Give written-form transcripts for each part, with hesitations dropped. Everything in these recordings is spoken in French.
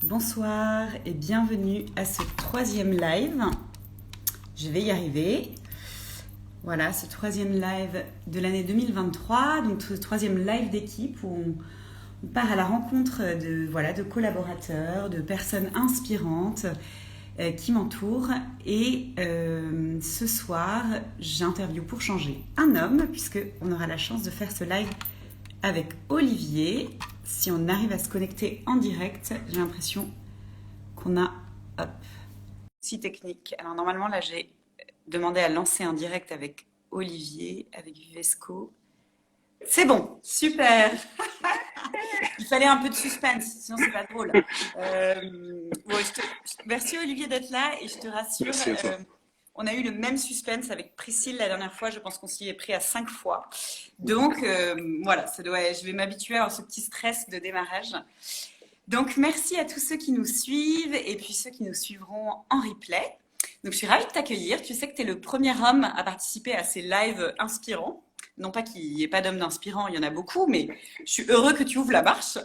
Bonsoir et bienvenue à ce troisième live. Je vais y arriver. Voilà, ce troisième live de l'année 2023, donc ce troisième live d'équipe où on part à la rencontre de collaborateurs, de personnes inspirantes qui m'entourent. Et ce soir, j'interviewe pour changer un homme, puisqu'on aura la chance de faire ce live avec Olivier. Si on arrive à se connecter en direct, j'ai l'impression qu'on a... Hop, si technique. Alors normalement, là, j'ai demandé à lancer un direct avec Olivier, avec Vivesco. C'est bon, super. Il fallait un peu de suspense, sinon c'est pas drôle. Merci Olivier d'être là et je te rassure, Merci à toi. on a eu le même suspense avec Priscille la dernière fois. Je pense qu'on s'y est pris à 5 fois. Donc voilà, je vais m'habituer à ce petit stress de démarrage. Donc merci à tous ceux qui nous suivent et puis ceux qui nous suivront en replay. Donc je suis ravie de t'accueillir. Tu sais que tu es le premier homme à participer à ces lives inspirants. Non pas qu'il n'y ait pas d'hommes d'inspirants, il y en a beaucoup, mais je suis heureux que tu ouvres la marche.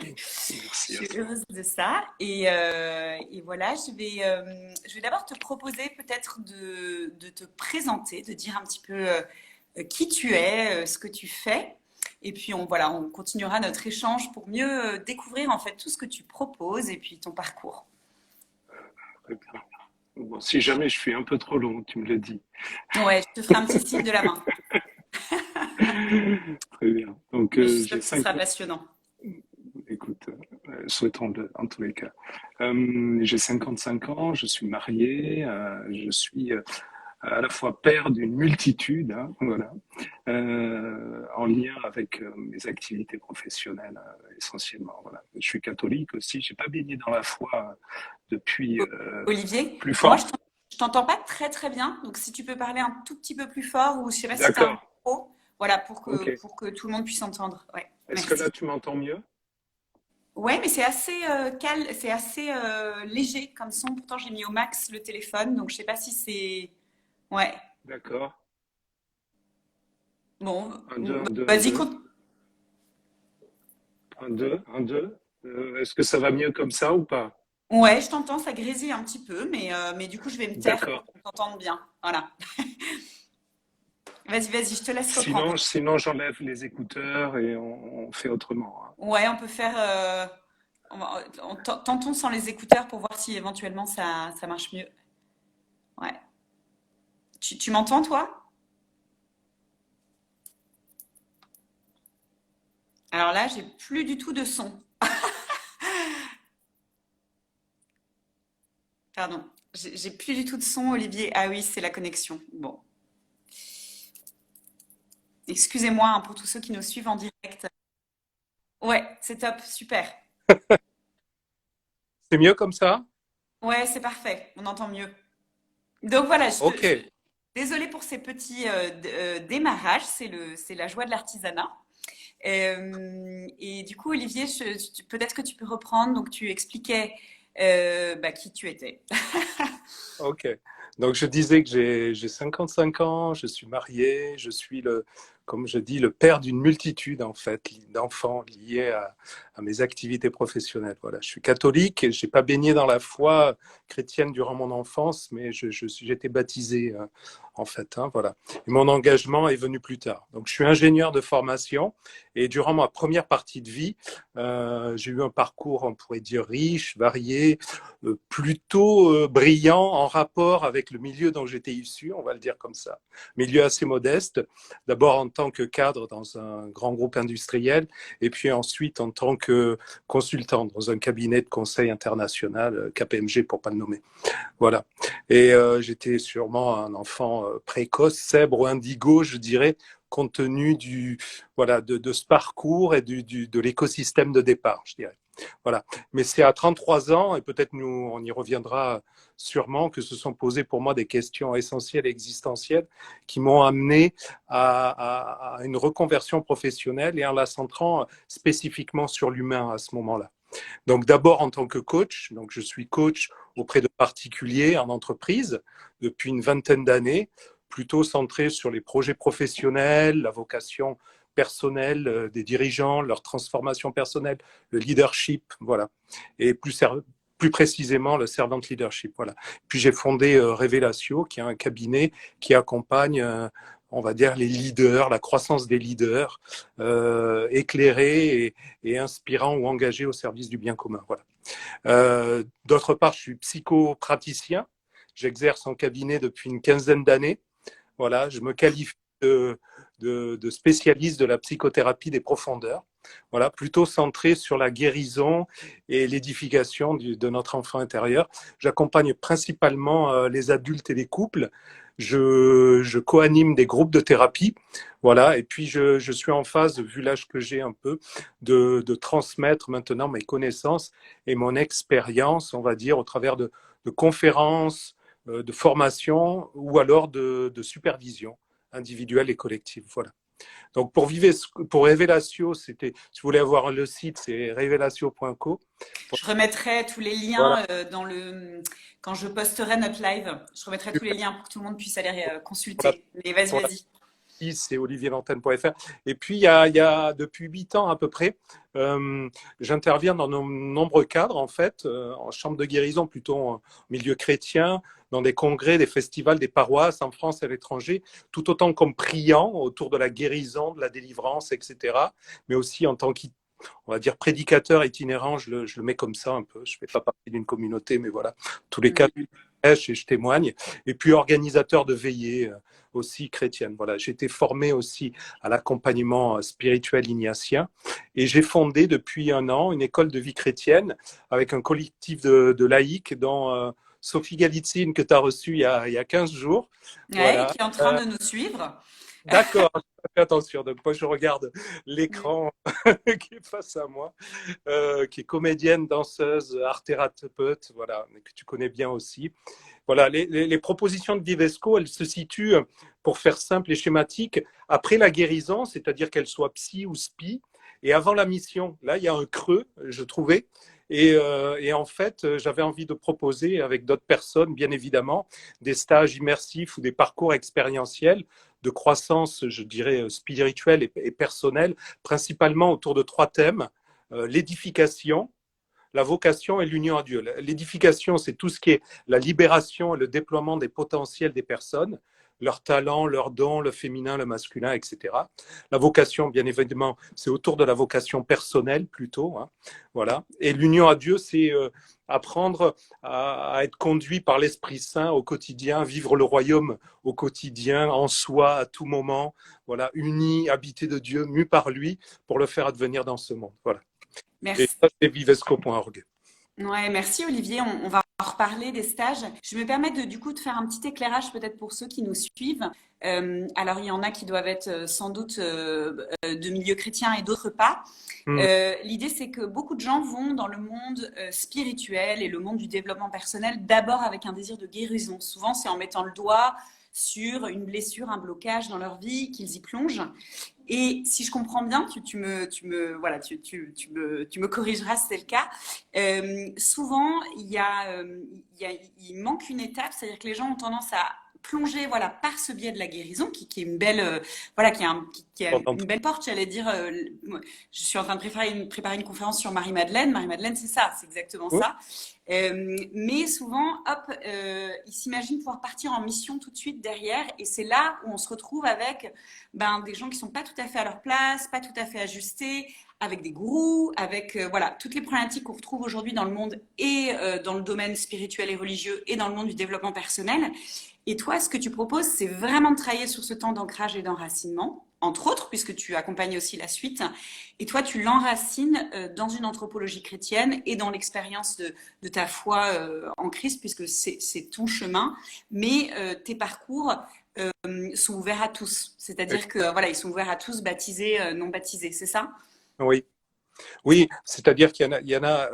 Merci Je à suis toi. heureuse de ça. Et voilà, je vais d'abord te proposer peut-être de te présenter, de dire un petit peu qui tu es, ce que tu fais. Et puis on continuera notre échange pour mieux découvrir en fait tout ce que tu proposes et puis ton parcours. Très bien. Bon, si jamais je suis un peu trop long, tu me le dis. Ouais, je te ferai un petit signe de la main. Très bien. Donc, Mais je suis sûre j'ai que ce cinq. sera passionnant. Écoute, souhaitons-le en tous les cas. J'ai 55 ans, je suis marié, je suis à la fois père d'une multitude, hein, voilà, en lien avec mes activités professionnelles essentiellement. Voilà. Je suis catholique aussi, j'ai pas baigné dans la foi depuis Olivier, plus moi fort. je t'entends pas très très bien, donc si tu peux parler un tout petit peu plus fort ou je sais pas si tu as un D'accord, micro, voilà, ok. pour que tout le monde puisse entendre. Ouais, Est-ce que merci. là tu m'entends mieux? Ouais, mais c'est assez calme, c'est assez léger comme son. Pourtant, j'ai mis au max le téléphone, donc je sais pas si c'est. Ouais. D'accord. Bon, Un, deux, un, deux, un, vas-y, deux. Un, deux, un, deux. Est-ce que ça va mieux comme ça ou pas? ouais, je t'entends, ça grésille un petit peu, mais du coup, je vais me taire D'accord. pour qu'on t'entende bien. Voilà. Vas-y, je te laisse reprendre. Sinon j'enlève les écouteurs et on fait autrement, hein. Ouais, on peut faire. Tentons sans les écouteurs pour voir si éventuellement ça marche mieux. Ouais. Tu m'entends, toi? Alors là, j'ai plus du tout de son. Pardon. J'ai plus du tout de son, Olivier. Ah oui, c'est la connexion. Bon. Excusez-moi hein, pour tous ceux qui nous suivent en direct. Ouais, c'est top, super. C'est mieux comme ça? Ouais, c'est parfait, on entend mieux. Donc voilà, Ok. désolée pour ces petits démarrages, c'est la joie de l'artisanat. Et du coup, Olivier, peut-être que tu peux reprendre. Donc, tu expliquais qui tu étais. Ok. Donc je disais que j'ai 55 ans, je suis marié, je suis comme je dis, le père d'une multitude en fait d'enfants liés à mes activités professionnelles. Voilà, je suis catholique, j'ai pas baigné dans la foi chrétienne durant mon enfance, mais j'ai été baptisé en fait. Hein, voilà. Et mon engagement est venu plus tard. Donc je suis ingénieur de formation et durant ma première partie de vie, j'ai eu un parcours, on pourrait dire riche, varié, plutôt brillant en rapport avec le milieu dont j'étais issu, on va le dire comme ça. Milieu assez modeste, d'abord en tant que cadre dans un grand groupe industriel et puis ensuite en tant que consultant dans un cabinet de conseil international, KPMG pour pas le nommer. Voilà. Et j'étais sûrement un enfant précoce, zèbre, indigo, je dirais, compte tenu de ce parcours et de l'écosystème de départ, je dirais. Voilà. Mais c'est à 33 ans, et peut-être on y reviendra sûrement, que se sont posées pour moi des questions essentielles et existentielles qui m'ont amené à une reconversion professionnelle et en la centrant spécifiquement sur l'humain à ce moment-là. Donc d'abord en tant que coach, donc je suis coach auprès de particuliers en entreprise depuis une vingtaine d'années, plutôt centré sur les projets professionnels, la vocation personnel des dirigeants, leur transformation personnelle, le leadership, voilà. Et plus précisément le servant leadership, voilà. Puis j'ai fondé Révélatio, qui est un cabinet qui accompagne on va dire les leaders, la croissance des leaders, éclairés et inspirants ou engagés au service du bien commun. Voilà. D'autre part, je suis psychopraticien. J'exerce en cabinet depuis une quinzaine d'années. Voilà, je me qualifie de spécialiste de la psychothérapie des profondeurs. Voilà, plutôt centré sur la guérison et l'édification de notre enfant intérieur. J'accompagne principalement les adultes et les couples. Je co-anime des groupes de thérapie, voilà, et puis je suis en phase, vu l'âge que j'ai un peu, de transmettre maintenant mes connaissances et mon expérience, on va dire, au travers de conférences, de formation ou alors de supervision individuelle et collective. Voilà. Donc pour Révélatio, c'était, si vous voulez avoir le site, c'est révélatio.co. Je remettrai tous les liens voilà. Quand je posterai notre live. Je remettrai tous les liens pour que tout le monde puisse aller consulter. Voilà. Mais vas-y, voilà. Vas-y. C'est olivierlantenne.fr. Et puis, il y a depuis 8 ans à peu près, j'interviens dans de nombreux cadres, en fait, en chambre de guérison, plutôt en milieu chrétien, dans des congrès, des festivals, des paroisses en France et à l'étranger, tout autant comme priant autour de la guérison, de la délivrance, etc. Mais aussi en tant on va dire prédicateur itinérant, je le mets comme ça un peu. Je ne fais pas partie d'une communauté, mais voilà, tous les cas, et je témoigne. Et puis organisateur de veillées aussi chrétienne. Voilà, j'ai été formé aussi à l'accompagnement spirituel ignatien et j'ai fondé depuis 1 an une école de vie chrétienne avec un collectif de laïcs dont Sophie Galitzine que tu as reçue il y a 15 jours. Ouais, voilà. Qui est en train de nous suivre. D'accord, fais attention. Donc, moi, je regarde l'écran qui est face à moi, qui est comédienne, danseuse, art-thérapeute, voilà, que tu connais bien aussi. Voilà, les propositions de Vivesco, elles se situent, pour faire simple et schématique, après la guérison, c'est-à-dire qu'elle soit psy ou spi, et avant la mission. Là, il y a un creux, je trouvais. Et en fait, j'avais envie de proposer avec d'autres personnes, bien évidemment, des stages immersifs ou des parcours expérientiels de croissance, je dirais, spirituelle et personnelle, principalement autour de 3 thèmes. L'édification, la vocation et l'union à Dieu. L'édification, c'est tout ce qui est la libération et le déploiement des potentiels des personnes, leurs talents, leurs dons, le féminin, le masculin, etc. La vocation, bien évidemment, c'est autour de la vocation personnelle plutôt. Hein, voilà. Et l'union à Dieu, c'est apprendre à être conduit par l'Esprit Saint au quotidien, vivre le royaume au quotidien, en soi, à tout moment, voilà, uni, habité de Dieu, mu par lui, pour le faire advenir dans ce monde. Voilà. Merci. Et ça, c'est vivesco.org. Ouais, merci Olivier. On va en reparler des stages. Je me permets du coup de faire un petit éclairage peut-être pour ceux qui nous suivent. Alors, il y en a qui doivent être sans doute de milieu chrétien et d'autres pas. L'idée, c'est que beaucoup de gens vont dans le monde spirituel et le monde du développement personnel d'abord avec un désir de guérison. Souvent, c'est en mettant le doigt sur une blessure, un blocage dans leur vie qu'ils y plongent. Et si je comprends bien, tu me corrigeras si c'est le cas. Souvent, il manque une étape, c'est-à-dire que les gens ont tendance à plonger, voilà, par ce biais de la guérison, qui est une belle, qui a une belle porte, j'allais dire. Je suis en train de préparer une conférence sur Marie-Madeleine. Marie-Madeleine, c'est ça, c'est exactement ça. Mais souvent, ils s'imaginent pouvoir partir en mission tout de suite derrière, et c'est là où on se retrouve avec des gens qui sont pas tout à fait à leur place, pas tout à fait ajustés, avec des gourous, avec voilà, toutes les problématiques qu'on retrouve aujourd'hui dans le monde et dans le domaine spirituel et religieux et dans le monde du développement personnel. Et toi, ce que tu proposes, c'est vraiment de travailler sur ce temps d'ancrage et d'enracinement, entre autres, puisque tu accompagnes aussi la suite. Et toi, tu l'enracines dans une anthropologie chrétienne et dans l'expérience de ta foi en Christ, puisque c'est ton chemin. Mais tes parcours sont ouverts à tous. C'est-à-dire que voilà, ils sont ouverts à tous, baptisés, non baptisés. C'est ça ? Oui. Oui, c'est-à-dire qu'il y en a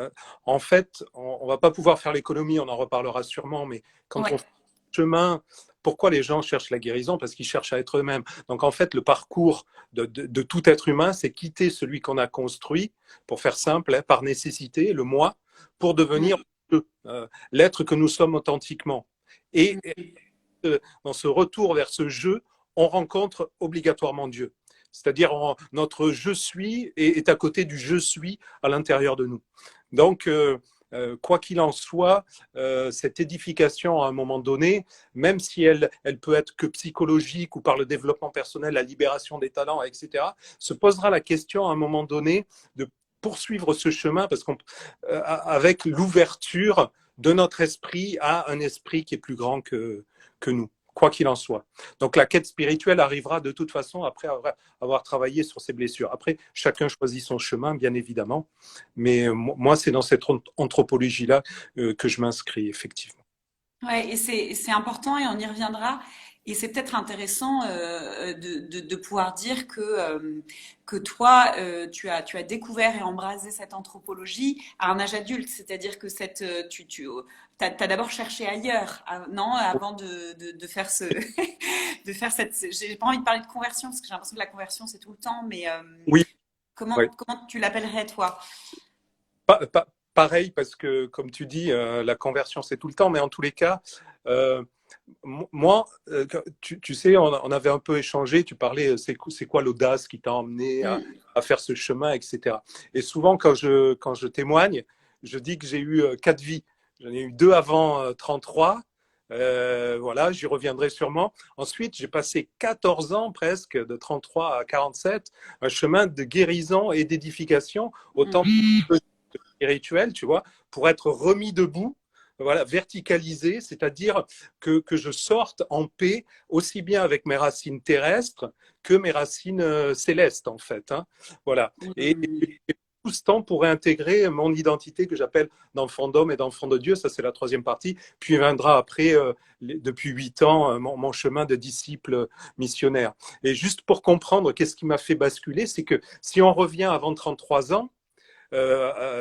en fait, on va pas pouvoir faire l'économie, on en reparlera sûrement, mais quand on fait le chemin, pourquoi les gens cherchent la guérison? Parce qu'ils cherchent à être eux-mêmes. Donc en fait, le parcours de tout être humain, c'est quitter celui qu'on a construit, pour faire simple, hein, par nécessité, le moi, pour devenir l'être que nous sommes authentiquement. Et dans ce retour vers ce jeu, on rencontre obligatoirement Dieu. C'est-à-dire notre je suis est à côté du je suis à l'intérieur de nous. Donc, quoi qu'il en soit, cette édification à un moment donné, même si elle peut être que psychologique ou par le développement personnel, la libération des talents, etc., se posera la question à un moment donné de poursuivre ce chemin parce avec l'ouverture de notre esprit à un esprit qui est plus grand que nous, quoi qu'il en soit. Donc la quête spirituelle arrivera de toute façon après avoir travaillé sur ses blessures. Après, chacun choisit son chemin, bien évidemment, mais moi, c'est dans cette anthropologie-là que je m'inscris, effectivement. Ouais, et c'est important et on y reviendra. Et c'est peut-être intéressant de pouvoir dire que toi, tu as découvert et embrasé cette anthropologie à un âge adulte. C'est-à-dire que t'as d'abord cherché ailleurs, non, avant de faire de faire j'ai pas envie de parler de conversion parce que j'ai l'impression que la conversion c'est tout le temps, mais Oui, oui. comment tu l'appellerais toi? Pareil, parce que, comme tu dis, la conversion, c'est tout le temps, mais en tous les cas, euh, moi, tu sais, on avait un peu échangé, tu parlais, c'est quoi l'audace qui t'a emmené Mm. à faire ce chemin, etc. Et souvent, quand je témoigne, je dis que j'ai eu 4 vies. J'en ai eu 2 avant 33. Voilà, j'y reviendrai sûrement. Ensuite, j'ai passé 14 ans presque, de 33 à 47, un chemin de guérison et d'édification, autant Mm. spirituel, tu vois, pour être remis debout, voilà, verticalisé, c'est-à-dire que je sorte en paix aussi bien avec mes racines terrestres que mes racines célestes, en fait. Hein. Voilà. Mm. Et tout ce temps pour intégrer mon identité que j'appelle d'enfant d'homme et d'enfant de Dieu, ça c'est la troisième partie, puis viendra après, depuis 8 ans, mon chemin de disciple missionnaire. Et juste pour comprendre qu'est-ce qui m'a fait basculer, c'est que si on revient avant 33 ans,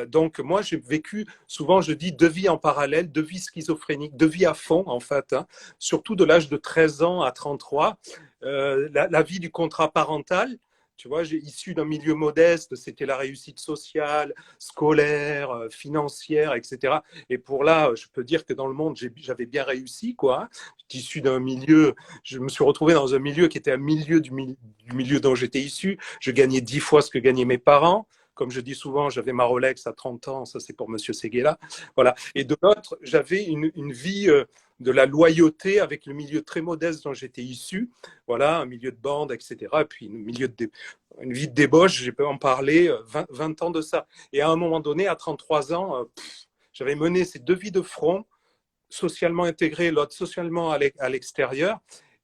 donc moi j'ai vécu, souvent je dis 2 vies en parallèle, 2 vies schizophréniques, 2 vies à fond en fait, hein, surtout de l'âge de 13 ans à 33, la vie du contrat parental. Tu vois, j'ai issu d'un milieu modeste, c'était la réussite sociale, scolaire, financière, etc. Et pour là, je peux dire que dans le monde, j'avais bien réussi, quoi. J'étais issu d'un milieu, je me suis retrouvé dans un milieu qui était un milieu du milieu dont j'étais issu. Je gagnais 10 fois ce que gagnaient mes parents. Comme je dis souvent, j'avais ma Rolex à 30 ans, ça c'est pour Monsieur Seguela. Voilà. Et de l'autre, j'avais une vie de la loyauté avec le milieu très modeste dont j'étais issu. Voilà, un milieu de bande, etc. Et puis une vie de débauche, j'ai pu en parler, 20 ans de ça. Et à un moment donné, à 33 ans, j'avais mené ces 2 vies de front, socialement intégrées, l'autre socialement à l'extérieur.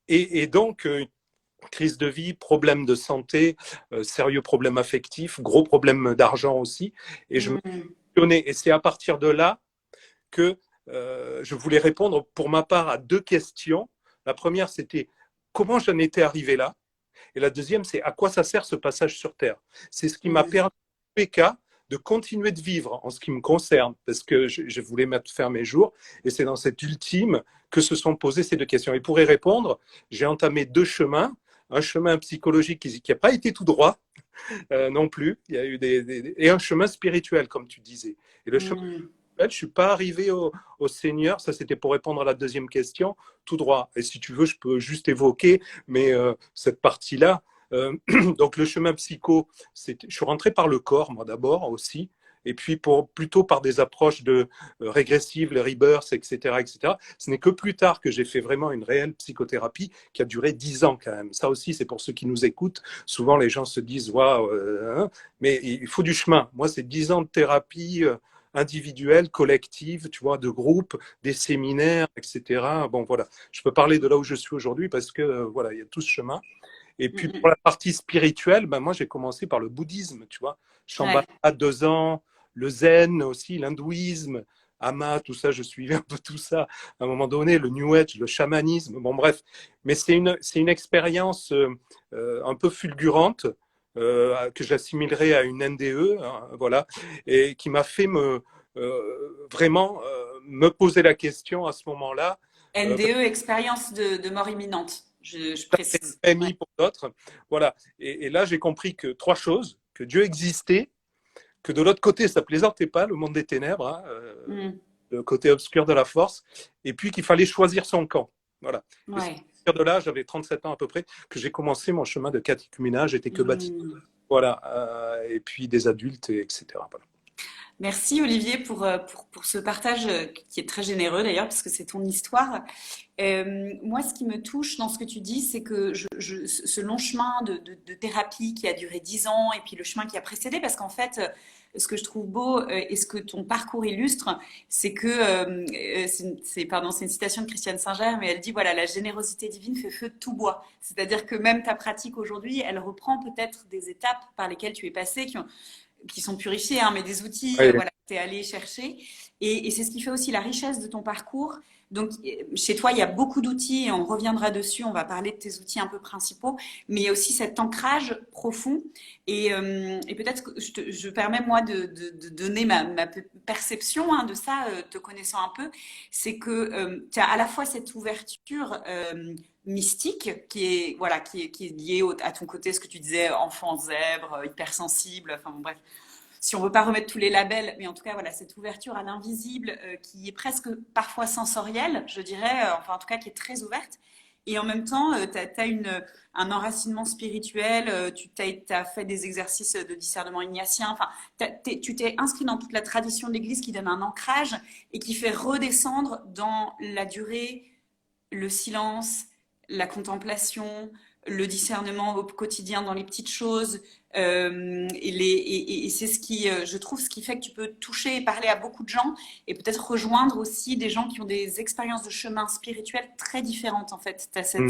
Et donc, crise de vie, problème de santé, sérieux problèmes affectifs, gros problèmes d'argent aussi. Et je me suis Mm. questionné. Et c'est à partir de là que je voulais répondre pour ma part à 2 questions. La première, c'était comment j'en étais arrivé là. Et la deuxième, c'est à quoi ça sert ce passage sur Terre. C'est ce qui m'a Mm. permis, en tous les cas, de continuer de vivre en ce qui me concerne, parce que je voulais mettre faire mes jours. Et c'est dans cette ultime que se sont posées ces 2 questions. Et pour y répondre, j'ai entamé 2 chemins. Un chemin psychologique qui n'a pas été tout droit non plus. Il y a eu et un chemin spirituel, comme tu disais. Et le chemin Mm. spirituel, je ne suis pas arrivé au Seigneur. Ça, c'était pour répondre à la deuxième question, tout droit. Et si tu veux, je peux juste évoquer, mais cette partie-là. Donc, le chemin psycho, je suis rentré par le corps, moi d'abord aussi. Et puis plutôt par des approches régressives, les rebirths, etc., etc. Ce n'est que plus tard que j'ai fait vraiment une réelle psychothérapie qui a duré 10 ans quand même. Ça aussi, c'est pour ceux qui nous écoutent. Souvent, les gens se disent, waouh, hein, mais il faut du chemin. Moi, c'est 10 ans de thérapie individuelle, collective, tu vois, de groupe, des séminaires, etc. Bon, voilà. Je peux parler de là où je suis aujourd'hui parce que, voilà, il y a tout ce chemin. Et puis, pour Mm. la partie spirituelle, ben, moi, j'ai commencé par le bouddhisme, tu vois. Shambhala, Ouais. 2 ans, le zen aussi, l'hindouisme, Ama, tout ça, je suivais un peu tout ça à un moment donné, le New Age, le chamanisme, bon bref. Mais c'est une expérience un peu fulgurante que j'assimilerai à une NDE, hein, voilà, et qui m'a fait vraiment me poser la question à ce moment-là. NDE, expérience de mort imminente, je précise. Ouais. PMI pour d'autres. Voilà. Et là, j'ai compris que 3 choses, que Dieu existait, que de l'autre côté, ça plaisantait pas, le monde des ténèbres, hein, Mm. le côté obscur de la force, et puis qu'il fallait choisir son camp. Voilà. Et c'est à Ouais. partir de là, j'avais 37 ans à peu près, que j'ai commencé mon chemin de catéchuménat. J'étais que baptisé. Hmm. Voilà. Et puis des adultes, etc. Voilà. Merci Olivier pour ce partage qui est très généreux d'ailleurs, parce que c'est ton histoire. Moi, ce qui me touche dans ce que tu dis, c'est que ce long chemin de thérapie qui a duré 10 ans et puis le chemin qui a précédé, parce qu'en fait, ce que je trouve beau et ce que ton parcours illustre, c'est que, pardon, c'est une citation de Christiane Singer, mais elle dit, voilà, la générosité divine fait feu de tout bois. C'est-à-dire que même ta pratique aujourd'hui, elle reprend peut-être des étapes par lesquelles tu es passé, qui sont purifiés, hein, mais des outils Ouais. voilà, que tu es allé chercher. Et c'est ce qui fait aussi la richesse de ton parcours. Donc, chez toi, il y a beaucoup d'outils et on reviendra dessus. On va parler de tes outils un peu principaux, mais il y a aussi cet ancrage profond. Et peut-être que je permets, moi, de donner ma perception hein, de ça, te connaissant un peu. C'est que tu as à la fois cette ouverture mystique qui est liée à ton côté, ce que tu disais, enfant zèbre, hypersensible, enfin bon, bref, si on veut pas remettre tous les labels, mais en tout cas, voilà, cette ouverture à l'invisible qui est presque parfois sensorielle, je dirais, enfin en tout cas qui est très ouverte. Et en même temps, tu as un enracinement spirituel, tu as fait des exercices de discernement ignatien, enfin, tu t'es inscrit dans toute la tradition de l'Église qui donne un ancrage et qui fait redescendre dans la durée, le silence, la contemplation, le discernement au quotidien dans les petites choses. Et c'est ce qui, je trouve, ce qui fait que tu peux toucher et parler à beaucoup de gens et peut-être rejoindre aussi des gens qui ont des expériences de chemin spirituel très différentes en fait. Tu as Mm.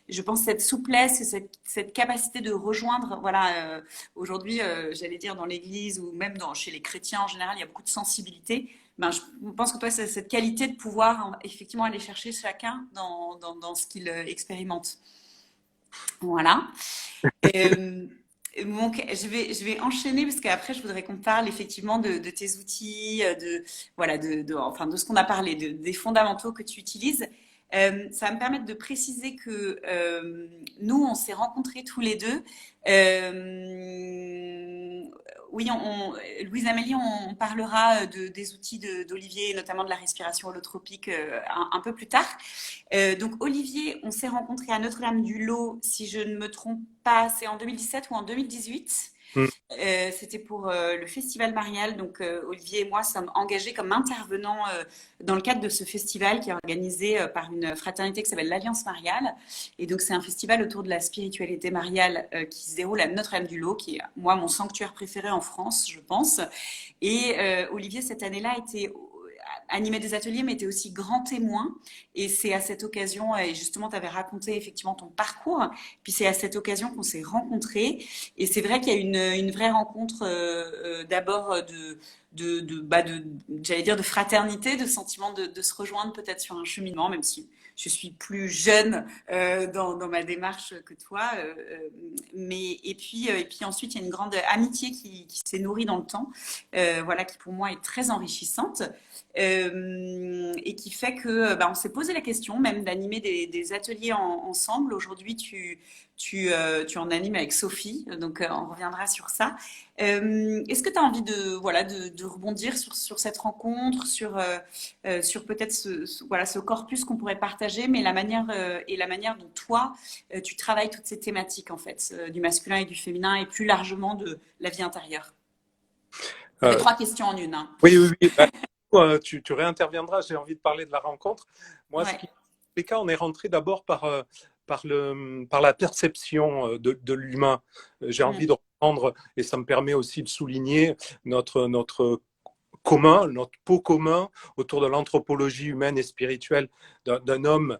je pense, cette souplesse et cette capacité de rejoindre. Voilà, aujourd'hui, j'allais dire dans l'Église ou même chez les chrétiens en général, il y a beaucoup de sensibilité. Ben, je pense que toi, c'est cette qualité de pouvoir effectivement aller chercher chacun dans ce qu'il expérimente. Voilà. Euh, donc, je vais enchaîner parce qu'après, je voudrais qu'on parle effectivement de tes outils, voilà, enfin, de ce qu'on a parlé, des fondamentaux que tu utilises. Ça va me permettre de préciser que nous, on s'est rencontrés tous les deux. Oui, Louise Amélie, on parlera des outils d'Olivier, notamment de la respiration holotropique un peu plus tard. Donc Olivier, on s'est rencontrés à Notre-Dame-du-Lot, si je ne me trompe pas, c'est en 2017 ou en 2018. Mm. C'était pour le Festival Marial. Donc Olivier et moi sommes engagés comme intervenants dans le cadre de ce festival qui est organisé par une fraternité qui s'appelle l'Alliance Mariale. Et donc c'est un festival autour de la spiritualité mariale qui se déroule à Notre-Dame-du-Lot, qui est moi mon sanctuaire préféré en France, je pense. Et Olivier cette année-là était animait des ateliers, mais était aussi grand témoin. Et c'est à cette occasion, et justement, tu avais raconté effectivement ton parcours, puis c'est à cette occasion qu'on s'est rencontrés. Et c'est vrai qu'il y a une vraie rencontre d'abord j'allais dire de fraternité, de sentiment de se rejoindre peut-être sur un cheminement, même si je suis plus jeune dans ma démarche que toi. Mais et puis ensuite, il y a une grande amitié qui s'est nourrie dans le temps, voilà, qui pour moi est très enrichissante. Et qui fait que on s'est posé la question même d'animer des ateliers ensemble. Aujourd'hui, tu en animes avec Sophie, donc on reviendra sur ça. Est-ce que tu as envie voilà, de rebondir sur cette rencontre, sur peut-être voilà, ce corpus qu'on pourrait partager, mais la manière dont toi, tu travailles toutes ces thématiques en fait, du masculin et du féminin et plus largement de la vie intérieure? Ça fait Euh, trois questions en une. Hein. oui, oui, oui. Bah, tu réinterviendras. J'ai envie de parler de la rencontre. Moi, ce Ouais. qui, les cas, on est rentré d'abord par la perception de l'humain. J'ai envie de Mm. reprendre, et ça me permet aussi de souligner notre commun, notre pot commun autour de l'anthropologie humaine et spirituelle d'un homme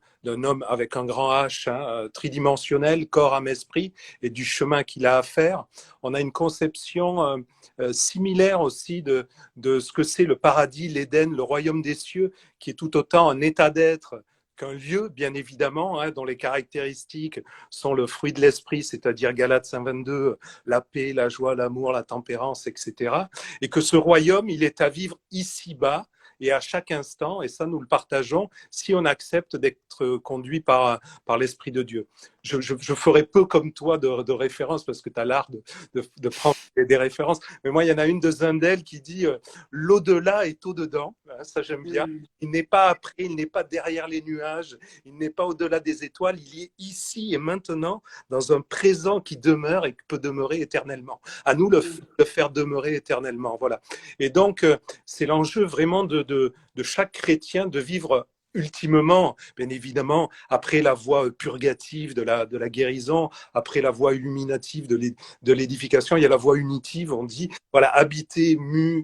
avec un grand H, hein, tridimensionnel, corps, âme, esprit, et du chemin qu'il a à faire. On a une conception similaire aussi de ce que c'est le paradis, l'Éden, le royaume des cieux, qui est tout autant un état d'être qu'un lieu, bien évidemment, hein, dont les caractéristiques sont le fruit de l'esprit, c'est-à-dire Galates 5,22, la paix, la joie, l'amour, la tempérance, etc. Et que ce royaume, il est à vivre ici-bas et à chaque instant, et ça nous le partageons, si on accepte d'être conduit par l'Esprit de Dieu. je ferai peu comme toi de références parce que tu as l'art de prendre des références. Mais moi, il y en a une de Zundel qui dit l'au-delà est au-dedans. Ça, j'aime bien. Il n'est pas après, il n'est pas derrière les nuages, il n'est pas au-delà des étoiles, il est ici et maintenant dans un présent qui demeure et qui peut demeurer éternellement. À nous le faire demeurer éternellement. Voilà. Et donc, c'est l'enjeu vraiment de chaque chrétien de vivre ultimement, bien évidemment, après la voie purgative de la guérison, après la voie illuminative de l'édification, il y a la voie unitive, on dit, voilà, habiter,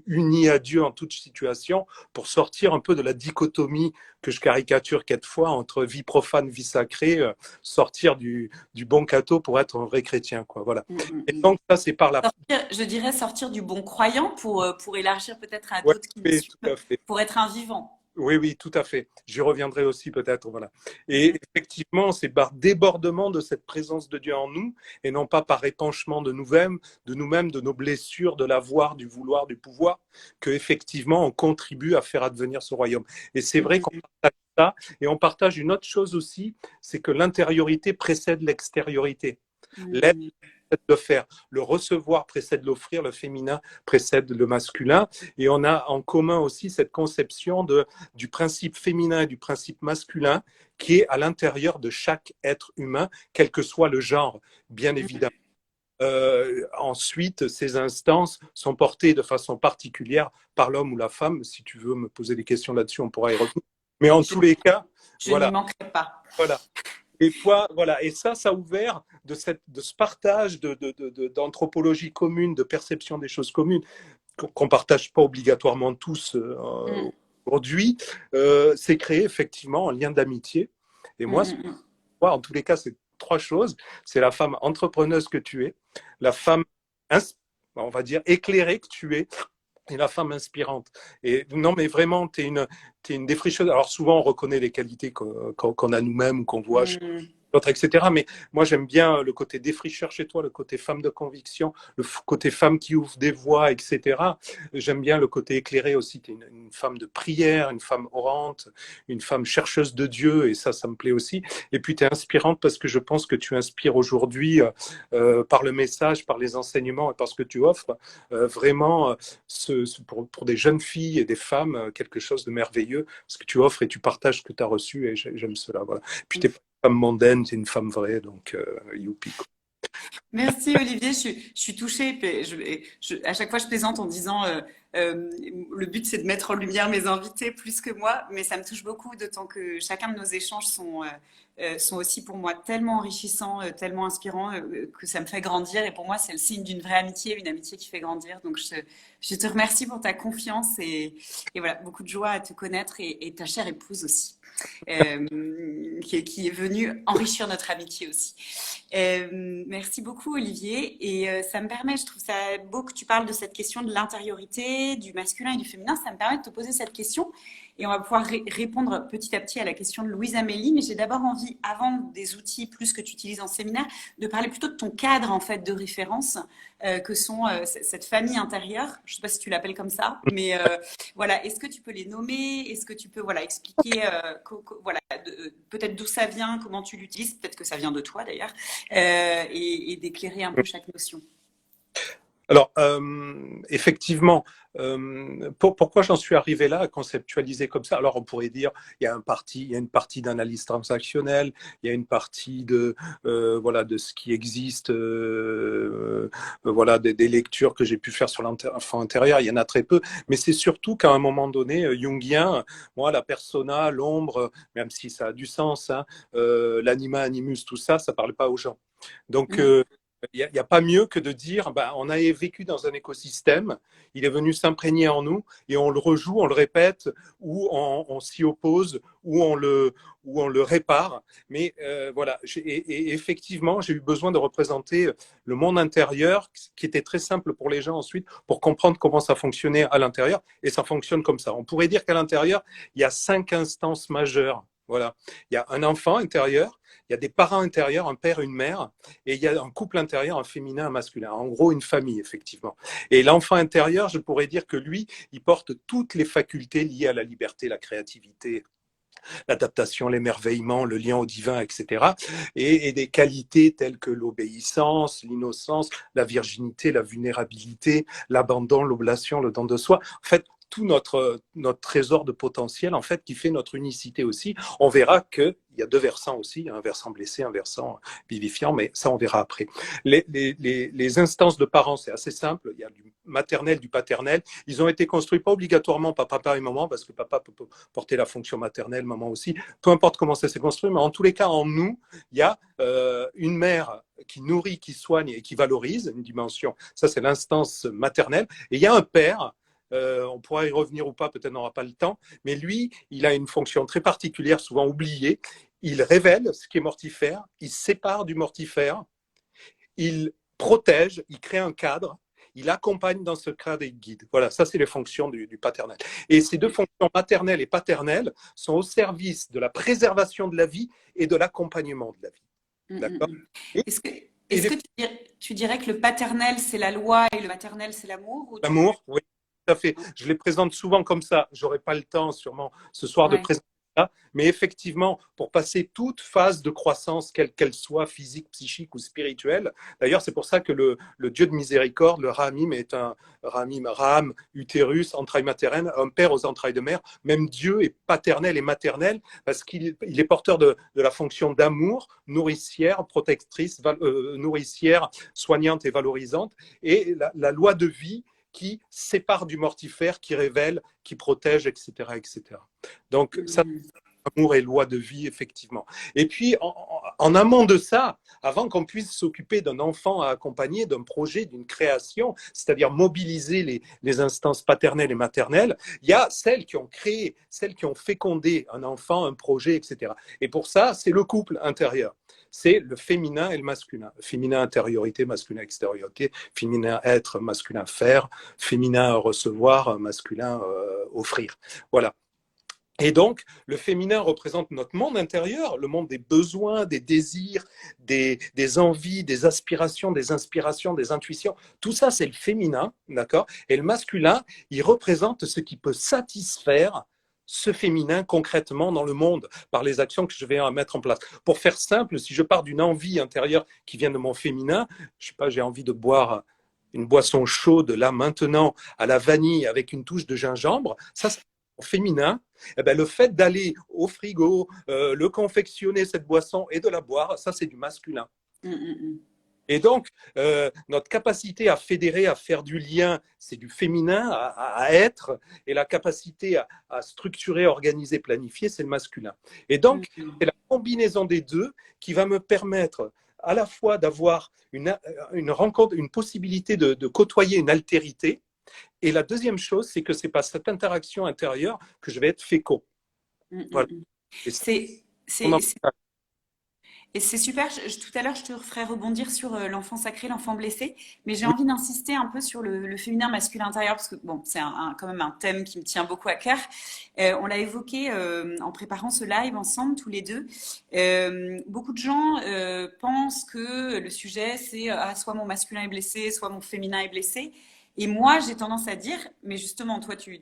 uni à Dieu en toute situation, pour sortir un peu de la dichotomie que je caricature quelquefois entre vie profane, vie sacrée, sortir du bon catho pour être un vrai chrétien, quoi, voilà. Et donc, ça, c'est par la... Je dirais sortir du bon croyant pour élargir peut-être à Ouais, d'autres qui nous oui, suivent, tout à fait. pour être un vivant. Oui, oui, tout à fait. J'y reviendrai aussi peut-être, voilà. Et effectivement, c'est par débordement de cette présence de Dieu en nous, et non pas par épanchement de nous-mêmes, de nos blessures, de l'avoir, du vouloir, du pouvoir, que effectivement on contribue à faire advenir ce royaume. Et c'est vrai qu'on partage ça, et on partage une autre chose aussi, c'est que l'intériorité précède l'extériorité. L'être précède le faire, le recevoir précède l'offrir, le féminin précède le masculin, et on a en commun aussi cette conception du principe féminin et du principe masculin qui est à l'intérieur de chaque être humain, quel que soit le genre, bien évidemment. Ensuite, ces instances sont portées de façon particulière par l'homme ou la femme. Si tu veux me poser des questions là-dessus, on pourra y revenir. Mais en tous les cas, je n'y manquerai pas. Voilà. Et toi, voilà, et ça a ouvert de ce partage d'anthropologie commune, de perception des choses communes, qu'on ne partage pas obligatoirement tous aujourd'hui, c'est créé effectivement un lien d'amitié. Et moi, en tous les cas, c'est trois choses. C'est la femme entrepreneuse que tu es, la femme, on va dire, éclairée que tu es, et la femme inspirante. Et non, mais vraiment, tu es une défricheuse. Alors souvent, on reconnaît les qualités qu'on a nous-mêmes ou qu'on voit chez l'autre, etc. Mais moi, j'aime bien le côté défricheur chez toi, le côté femme de conviction, le côté femme qui ouvre des voies, etc. J'aime bien le côté éclairé aussi. Tu es une femme de prière, une femme orante, une femme chercheuse de Dieu, et ça me plaît aussi. Et puis, tu es inspirante parce que je pense que tu inspires aujourd'hui par le message, par les enseignements et par ce que tu offres, vraiment pour des jeunes filles et des femmes, quelque chose de merveilleux, ce que tu offres et tu partages ce que tu as reçu, et j'aime cela. Voilà. Puis, tu es femme mondaine, c'est une femme vraie, donc youpi. Merci Olivier, je suis touchée. À chaque fois, je plaisante en disant le but c'est de mettre en lumière mes invités plus que moi, mais ça me touche beaucoup, d'autant que chacun de nos échanges sont aussi pour moi tellement enrichissants, tellement inspirants, que ça me fait grandir. Et pour moi, c'est le signe d'une vraie amitié, une amitié qui fait grandir. Donc je te remercie pour ta confiance et voilà, beaucoup de joie à te connaître et ta chère épouse aussi. Qui est venue enrichir notre amitié aussi. Merci beaucoup Olivier, et ça me permet, je trouve ça beau que tu parles de cette question de l'intériorité, du masculin et du féminin. Ça me permet de te poser cette question et on va pouvoir répondre petit à petit à la question de Louise Amélie, mais j'ai d'abord envie, avant des outils plus que tu utilises en séminaire, de parler plutôt de ton cadre en fait de référence, que sont cette famille intérieure. Je ne sais pas si tu l'appelles comme ça, mais voilà, est-ce que tu peux les nommer? Est-ce que tu peux expliquer voilà, peut-être d'où ça vient, comment tu l'utilises, peut-être que ça vient de toi d'ailleurs, et d'éclairer un peu chaque notion. Alors, effectivement, pourquoi j'en suis arrivé là à conceptualiser comme ça? Alors, on pourrait dire, il y a une partie d'analyse transactionnelle, il y a une partie de ce qui existe, des lectures que j'ai pu faire sur l'enfant intérieur. Il y en a très peu, mais c'est surtout qu'à un moment donné, jungien, moi, la persona, l'ombre, même si ça a du sens, hein, l'anima, animus, tout ça, ça parle pas aux gens. Donc, il n'y a pas mieux que de dire on a vécu dans un écosystème, il est venu s'imprégner en nous et on le rejoue, on le répète, ou on s'y oppose, ou on le répare. Mais voilà, et effectivement, j'ai eu besoin de représenter le monde intérieur, qui était très simple pour les gens ensuite, pour comprendre comment ça fonctionnait à l'intérieur. Et ça fonctionne comme ça. On pourrait dire qu'à l'intérieur, il y a 5 instances majeures. Voilà. Il y a un enfant intérieur, il y a des parents intérieurs, un père, une mère, et il y a un couple intérieur, un féminin, un masculin. En gros, une famille, effectivement. Et l'enfant intérieur, je pourrais dire que lui, il porte toutes les facultés liées à la liberté, la créativité, l'adaptation, l'émerveillement, le lien au divin, etc. Et des qualités telles que l'obéissance, l'innocence, la virginité, la vulnérabilité, l'abandon, l'oblation, le don de soi. En fait, tout notre trésor de potentiel, en fait, qui fait notre unicité aussi. On verra qu'il y a deux versants aussi, un versant blessé, un versant vivifiant, mais ça, on verra après. Les instances de parents, c'est assez simple. Il y a du maternel, du paternel. Ils ont été construits pas obligatoirement par papa et maman, parce que papa peut porter la fonction maternelle, maman aussi. Peu importe comment ça s'est construit, mais en tous les cas, en nous, il y a une mère qui nourrit, qui soigne et qui valorise, une dimension. Ça, c'est l'instance maternelle. Et il y a un père. On pourra y revenir ou pas, peut-être on n'aura pas le temps, mais lui, il a une fonction très particulière, souvent oubliée. Il révèle ce qui est mortifère, il sépare du mortifère, il protège, il crée un cadre, il accompagne dans ce cadre et il guide. Voilà, ça c'est les fonctions du paternel. Et ces deux fonctions maternelles et paternelles sont au service de la préservation de la vie et de l'accompagnement de la vie. D'accord ? Est-ce que, tu dirais que le paternel c'est la loi et le maternel c'est l'amour? L'amour, oui. Tout à fait. Je les présente souvent comme ça. J'aurai pas le temps, sûrement, ce soir de présenter ça. Mais effectivement, pour passer toute phase de croissance, quelle qu'elle soit, physique, psychique ou spirituelle. D'ailleurs, c'est pour ça que le Dieu de miséricorde, le Ramim, est un Ram, utérus, entrailles maternelles, un père aux entrailles de mère. Même Dieu est paternel et maternel parce qu'il est porteur de la fonction d'amour, nourricière, protectrice, nourricière, soignante et valorisante. Et la loi de vie qui sépare du mortifère, qui révèle, qui protège, etc. etc. Donc, ça, amour et loi de vie, effectivement. Et puis, en amont de ça, avant qu'on puisse s'occuper d'un enfant à accompagner, d'un projet, d'une création, c'est-à-dire mobiliser les instances paternelles et maternelles, il y a celles qui ont créé, celles qui ont fécondé un enfant, un projet, etc. Et pour ça, c'est le couple intérieur. C'est le féminin et le masculin. Féminin intériorité, masculin extériorité, féminin être, masculin faire, féminin recevoir, masculin offrir. Voilà. Et donc, le féminin représente notre monde intérieur, le monde des besoins, des désirs, des envies, des aspirations, des inspirations, des intuitions. Tout ça, c'est le féminin, d'accord ? Et le masculin, il représente ce qui peut satisfaire ce féminin concrètement dans le monde par les actions que je vais mettre en place. Pour faire simple, si je pars d'une envie intérieure qui vient de mon féminin, je sais pas, j'ai envie de boire une boisson chaude là maintenant à la vanille avec une touche de gingembre, ça c'est féminin. Eh ben, le fait d'aller au frigo, le confectionner cette boisson et de la boire, ça c'est du masculin. Et donc, notre capacité à fédérer, à faire du lien, c'est du féminin, à être, et la capacité à structurer, organiser, planifier, c'est le masculin. Et donc, c'est la combinaison des deux qui va me permettre à la fois d'avoir une rencontre, une possibilité de côtoyer une altérité. Et la deuxième chose, c'est que c'est par cette interaction intérieure que je vais être fécond. Voilà. Et c'est super. Tout à l'heure, je te ferai rebondir sur l'enfant sacré, l'enfant blessé, mais j'ai envie d'insister un peu sur le féminin masculin intérieur parce que bon, c'est quand même un thème qui me tient beaucoup à cœur. On l'a évoqué en préparant ce live ensemble, tous les deux. Beaucoup de gens pensent que le sujet, c'est soit mon masculin est blessé, soit mon féminin est blessé. Et moi, j'ai tendance à dire, mais justement, toi, tu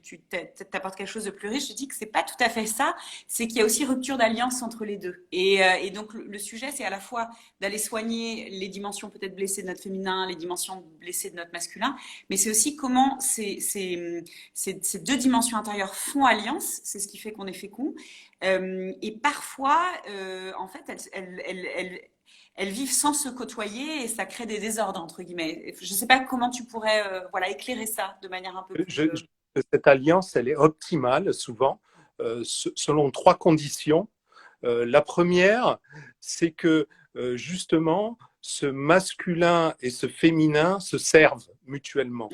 t'apportes quelque chose de plus riche. Je dis que c'est pas tout à fait ça. C'est qu'il y a aussi rupture d'alliance entre les deux. Et donc, le sujet, c'est à la fois d'aller soigner les dimensions peut-être blessées de notre féminin, les dimensions blessées de notre masculin, mais c'est aussi comment ces deux dimensions intérieures font alliance. C'est ce qui fait qu'on est fécond. Et parfois, en fait, elles vivent sans se côtoyer et ça crée des désordres, entre guillemets. Je ne sais pas comment tu pourrais éclairer ça de manière un peu plus... Cette alliance, elle est optimale, souvent, selon trois conditions. La première, c'est que, justement, ce masculin et ce féminin se servent mutuellement.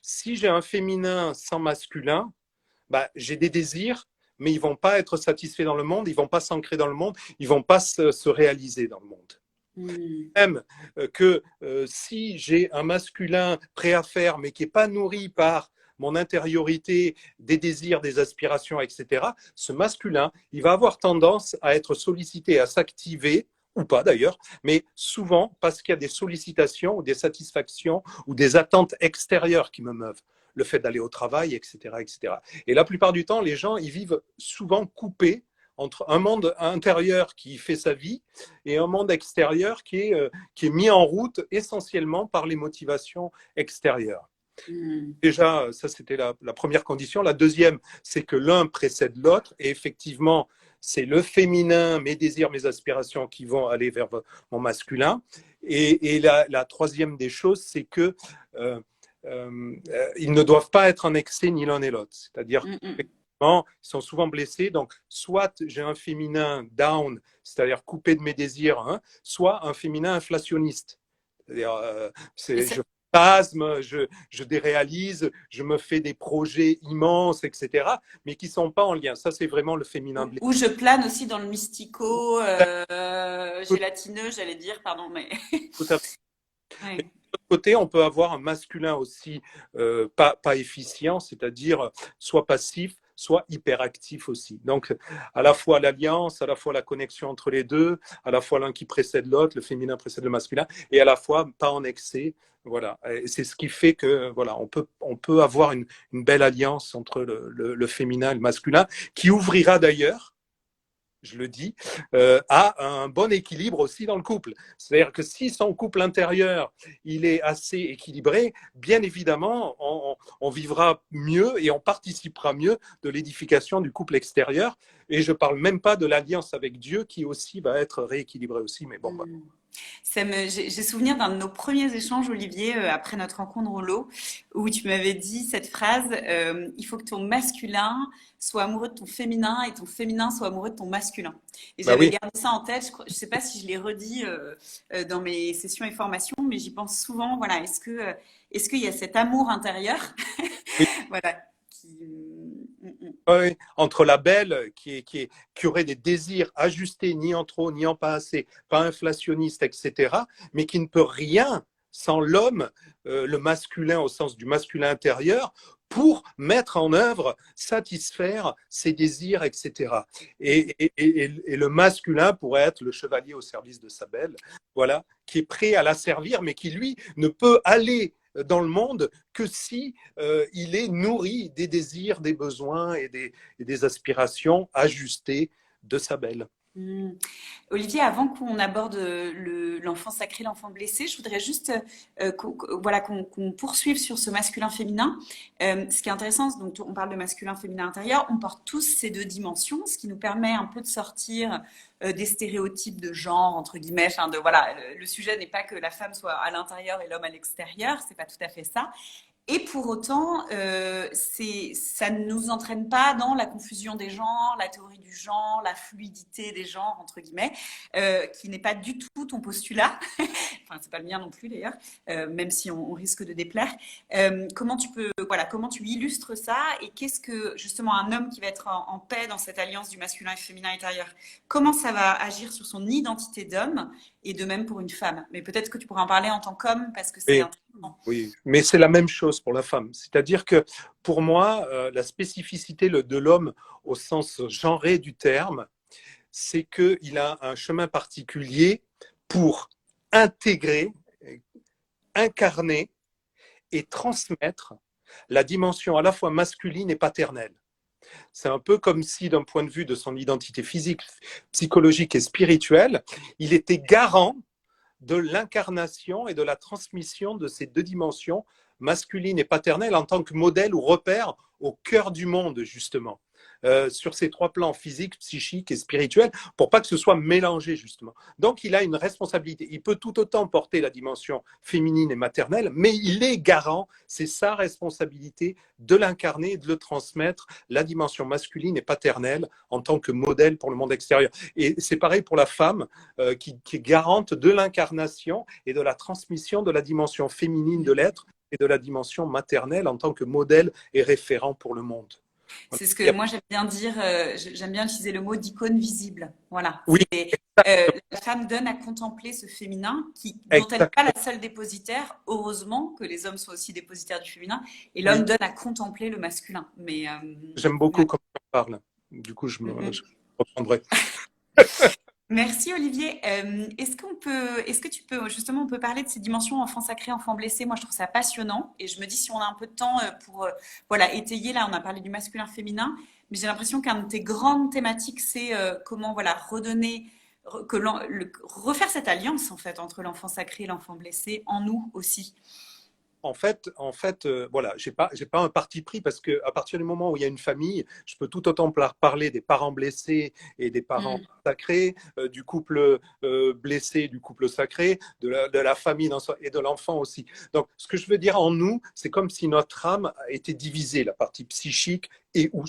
Si j'ai un féminin sans masculin, bah, j'ai des désirs, mais ils ne vont pas être satisfaits dans le monde, ils ne vont pas s'ancrer dans le monde, ils ne vont pas se réaliser dans le monde. Même que si j'ai un masculin prêt à faire, mais qui n'est pas nourri par mon intériorité, des désirs, des aspirations, etc., ce masculin, il va avoir tendance à être sollicité, à s'activer, ou pas d'ailleurs, mais souvent parce qu'il y a des sollicitations ou des satisfactions ou des attentes extérieures qui me meuvent. le fait d'aller au travail, etc., etc. Et la plupart du temps, les gens, ils vivent souvent coupés entre un monde intérieur qui fait sa vie et un monde extérieur qui est mis en route essentiellement par les motivations extérieures. Déjà, ça c'était la première condition. La deuxième, c'est que l'un précède l'autre et effectivement, c'est le féminin, mes désirs, mes aspirations qui vont aller vers mon masculin. Et la troisième des choses, c'est que ils ne doivent pas être en excès ni l'un ni l'autre. C'est-à-dire ils sont souvent blessés. Donc, soit j'ai un féminin down, c'est-à-dire coupé de mes désirs, hein, soit un féminin inflationniste. C'est-à-dire, je fantasme, je déréalise, je me fais des projets immenses, etc., mais qui ne sont pas en lien. Ça, c'est vraiment le féminin blessé. Où je plane aussi dans le mystico, gélatineux, j'allais dire, pardon, mais... Tout à fait. Ouais. De l'autre côté, on peut avoir un masculin aussi pas efficient, c'est-à-dire soit passif, soit hyperactif aussi. Donc, à la fois l'alliance, à la fois la connexion entre les deux, à la fois l'un qui précède l'autre, le féminin précède le masculin, et à la fois pas en excès. Voilà. Et c'est ce qui fait que voilà, on peut avoir une belle alliance entre le féminin et le masculin, qui ouvrira d'ailleurs, je le dis, à un bon équilibre aussi dans le couple. C'est-à-dire que si son couple intérieur, il est assez équilibré, bien évidemment, on vivra mieux et on participera mieux de l'édification du couple extérieur. Et je ne parle même pas de l'alliance avec Dieu qui aussi va être rééquilibrée aussi. Mais bon, bah. J'ai souvenir d'un de nos premiers échanges, Olivier, après notre rencontre au lot, où tu m'avais dit cette phrase, il faut que ton masculin soit amoureux de ton féminin et ton féminin soit amoureux de ton masculin. Et j'avais gardé ça en tête. Je ne sais pas si je l'ai redit dans mes sessions et formations, mais j'y pense souvent. Voilà, est-ce qu'il y a cet amour intérieur voilà, Oui, entre la belle qui aurait des désirs ajustés, ni en trop, ni en pas assez, pas inflationniste, etc., mais qui ne peut rien sans l'homme, le masculin au sens du masculin intérieur, pour mettre en œuvre, satisfaire ses désirs, etc. Et le masculin pourrait être le chevalier au service de sa belle, voilà, qui est prêt à la servir, mais qui, lui, ne peut aller dans le monde que si il est nourri des désirs, des besoins et des aspirations ajustées de sa belle. Olivier, avant qu'on aborde l'enfant sacré, l'enfant blessé, je voudrais juste qu'on poursuive sur ce masculin-féminin. Ce qui est intéressant, donc on parle de masculin-féminin intérieur, on porte tous ces deux dimensions, ce qui nous permet un peu de sortir des stéréotypes de genre, entre guillemets. Le sujet n'est pas que la femme soit à l'intérieur et l'homme à l'extérieur, c'est pas tout à fait ça. Et pour autant, ça ne nous entraîne pas dans la confusion des genres, la théorie du genre, la fluidité des genres, entre guillemets, qui n'est pas du tout ton postulat. Enfin, c'est pas le mien non plus d'ailleurs, même si on risque de déplaire. Comment tu illustres ça et qu'est-ce que justement un homme qui va être en paix dans cette alliance du masculin et féminin intérieur, comment ça va agir sur son identité d'homme et de même pour une femme? Mais peut-être que tu pourras en parler en tant qu'homme parce que c'est intéressant. Oui, mais c'est la même chose pour la femme. C'est-à-dire que pour moi, la spécificité de l'homme au sens genré du terme, c'est qu'il a un chemin particulier pour intégrer, incarner et transmettre la dimension à la fois masculine et paternelle. C'est un peu comme si, d'un point de vue de son identité physique, psychologique et spirituelle, il était garant de l'incarnation et de la transmission de ces deux dimensions, masculine et paternelle, en tant que modèle ou repère au cœur du monde, justement, sur ces trois plans, physique, psychique et spirituel, pour pas que ce soit mélangé, justement. Donc, il a une responsabilité. Il peut tout autant porter la dimension féminine et maternelle, mais il est garant, c'est sa responsabilité de l'incarner et de le transmettre, la dimension masculine et paternelle, en tant que modèle pour le monde extérieur. Et c'est pareil pour la femme, qui est garante de l'incarnation et de la transmission de la dimension féminine de l'être et de la dimension maternelle en tant que modèle et référent pour le monde. C'est ce que moi j'aime bien dire, j'aime bien utiliser le mot d'icône visible. Voilà. Oui, la femme donne à contempler ce féminin dont elle n'est pas la seule dépositaire. Heureusement que les hommes sont aussi dépositaires du féminin. Et l'homme donne à contempler le masculin. J'aime beaucoup comment on parle. Du coup, je reprendrai. Merci Olivier. Est-ce que tu peux, justement, on peut parler de ces dimensions enfant sacré, enfant blessé. Moi, je trouve ça passionnant et je me dis si on a un peu de temps pour, voilà, étayer. Là, on a parlé du masculin féminin, mais j'ai l'impression qu'un de tes grandes thématiques, c'est comment, voilà, redonner, refaire cette alliance en fait entre l'enfant sacré et l'enfant blessé en nous aussi. Voilà, j'ai pas un parti pris parce que à partir du moment où il y a une famille, je peux tout autant parler des parents blessés et des parents Mm. sacrés, du couple blessé, du couple sacré, de la famille et de l'enfant aussi. Donc, ce que je veux dire en nous, c'est comme si notre âme était divisée, la partie psychique et ou,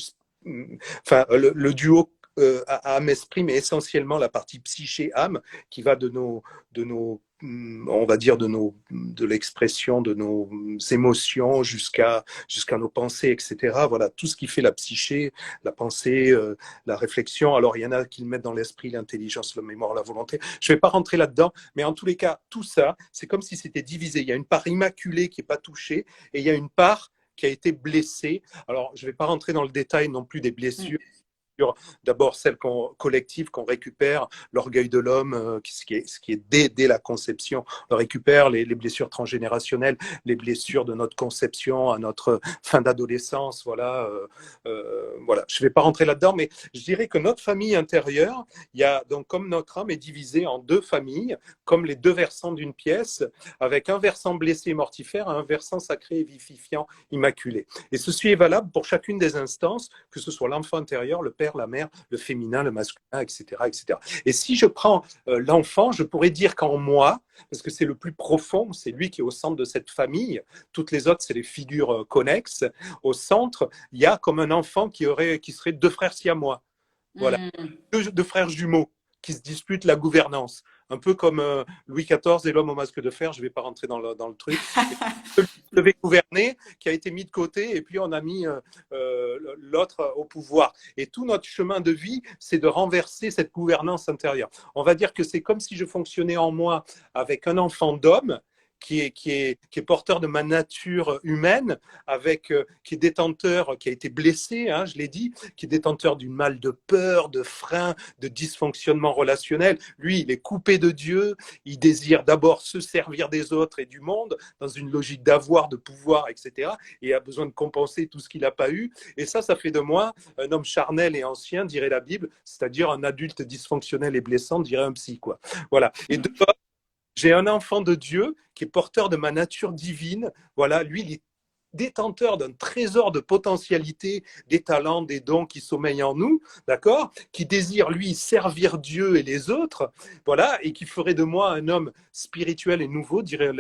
enfin, le duo âme-esprit, mais essentiellement la partie psyché-âme qui va on va dire de l'expression de nos émotions jusqu'à nos pensées, etc. Voilà, tout ce qui fait la psyché, la pensée, la réflexion. Alors, il y en a qui le mettent dans l'esprit, l'intelligence, la mémoire, la volonté. Je ne vais pas rentrer là-dedans, mais en tous les cas, tout ça, c'est comme si c'était divisé. Il y a une part immaculée qui n'est pas touchée et il y a une part qui a été blessée. Alors, je ne vais pas rentrer dans le détail non plus des blessures. Mm. D'abord celle collective qu'on récupère, l'orgueil de l'homme, ce qui est dès la conception, on récupère les blessures transgénérationnelles, les blessures de notre conception à notre fin d'adolescence, voilà. Je ne vais pas rentrer là-dedans, mais je dirais que notre famille intérieure, il y a donc comme notre âme est divisée en deux familles, comme les deux versants d'une pièce, avec un versant blessé et mortifère et un versant sacré et vivifiant, immaculé. Et ceci est valable pour chacune des instances, que ce soit l'enfant intérieur, le père, la mère, le féminin, le masculin, etc. etc. Et si je prends l'enfant, je pourrais dire qu'en moi, parce que c'est le plus profond, c'est lui qui est au centre de cette famille, toutes les autres, c'est les figures connexes, au centre, il y a comme un enfant qui serait deux frères siamois. Voilà, Mm. deux frères jumeaux qui se disputent la gouvernance. Un peu comme Louis XIV et l'homme au masque de fer, je ne vais pas rentrer dans le truc. Celui qui devait gouverner, qui a été mis de côté, et puis on a mis l'autre au pouvoir. Et tout notre chemin de vie, c'est de renverser cette gouvernance intérieure. On va dire que c'est comme si je fonctionnais en moi avec un enfant d'homme qui est porteur de ma nature humaine, qui est détenteur, qui a été blessé, hein, je l'ai dit, qui est détenteur d'une mal de peur, de frein, de dysfonctionnement relationnel. Lui, il est coupé de Dieu, il désire d'abord se servir des autres et du monde dans une logique d'avoir, de pouvoir, etc. Et a besoin de compenser tout ce qu'il n'a pas eu. Et ça fait de moi un homme charnel et ancien, dirait la Bible, c'est-à-dire un adulte dysfonctionnel et blessant, dirait un psy, quoi. Voilà. Et de j'ai un enfant de Dieu qui est porteur de ma nature divine. Voilà, lui, il est détenteur d'un trésor de potentialité, des talents, des dons qui sommeillent en nous, d'accord, qui désire, lui, servir Dieu et les autres, voilà, et qui ferait de moi un homme spirituel et nouveau, dirait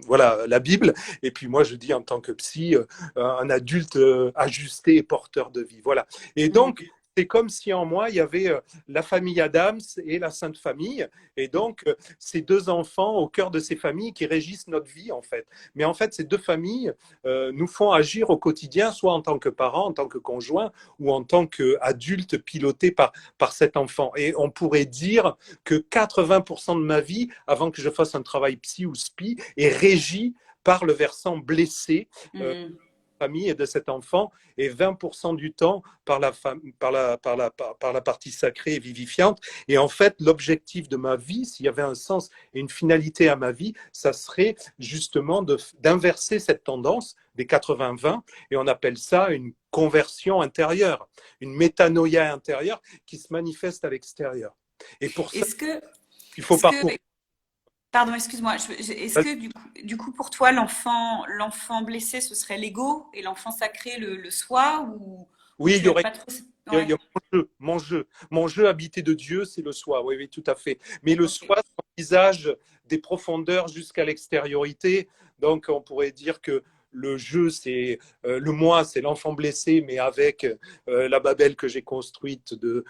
voilà, la Bible. Et puis moi, je dis en tant que psy, un adulte ajusté et porteur de vie. Voilà. Et donc, Mm. c'est comme si en moi, il y avait la famille Adams et la Sainte Famille, et donc ces deux enfants au cœur de ces familles qui régissent notre vie, en fait. Mais en fait, ces deux familles nous font agir au quotidien, soit en tant que parents, en tant que conjoints, ou en tant qu'adultes pilotés par cet enfant. Et on pourrait dire que 80% de ma vie, avant que je fasse un travail psy ou spi, est régie par le versant blessé Mm. famille et de cet enfant, et 20% du temps par la partie sacrée et vivifiante. Et en fait, l'objectif de ma vie, s'il y avait un sens et une finalité à ma vie, ça serait justement d'inverser cette tendance des 80-20, et on appelle ça une conversion intérieure, une métanoïa intérieure qui se manifeste à l'extérieur. Et pour ça, Est-ce que, il faut est-ce que, parcourir. pardon, excuse-moi, est-ce que du coup, pour toi, l'enfant blessé, ce serait l'ego et l'enfant sacré, le soi, ou Oui, il tu y aimes aurait pas trop il y Ouais, a mon jeu habité de Dieu, c'est le soi. Oui, oui, tout à fait. Mais le ok. soi s'envisage des profondeurs jusqu'à l'extériorité. Donc, on pourrait dire que le jeu, c'est le moi, c'est l'enfant blessé, mais avec la babel que j'ai construite de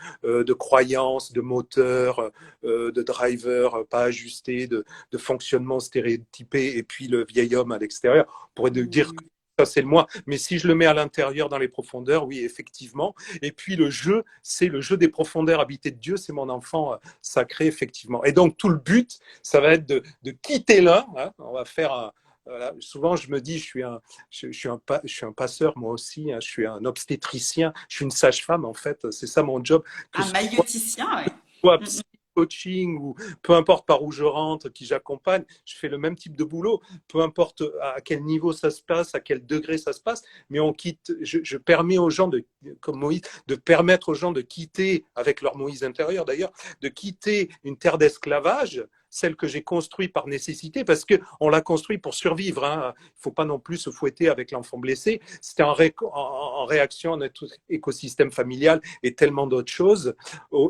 croyances, de moteurs, de drivers pas ajustés, de fonctionnement stéréotypé, et puis le vieil homme à l'extérieur. On pourrait dire que Mm. ça, c'est le moi. Mais si je le mets à l'intérieur, dans les profondeurs, oui, effectivement. Et puis le jeu, c'est le jeu des profondeurs habitées de Dieu, c'est mon enfant sacré, effectivement. Et donc tout le but, ça va être de quitter l'un, hein, on va faire Voilà. Souvent, je me dis, je suis un passeur moi aussi, hein, je suis un obstétricien, je suis une sage-femme en fait, c'est ça mon job, que Un ce maïeuticien, ouais. soit Mm, coaching ou peu importe par où je rentre, qui j'accompagne, je fais le même type de boulot, peu importe à quel niveau ça se passe, à quel degré ça se passe, mais on quitte, je permets aux gens, comme Moïse, de permettre aux gens de quitter, avec leur Moïse intérieur d'ailleurs, de quitter une terre d'esclavage, celle que j'ai construite par nécessité, parce qu'on l'a construit pour survivre. Hein. Il ne faut pas non plus se fouetter avec l'enfant blessé. C'était en réaction à notre écosystème familial et tellement d'autres choses.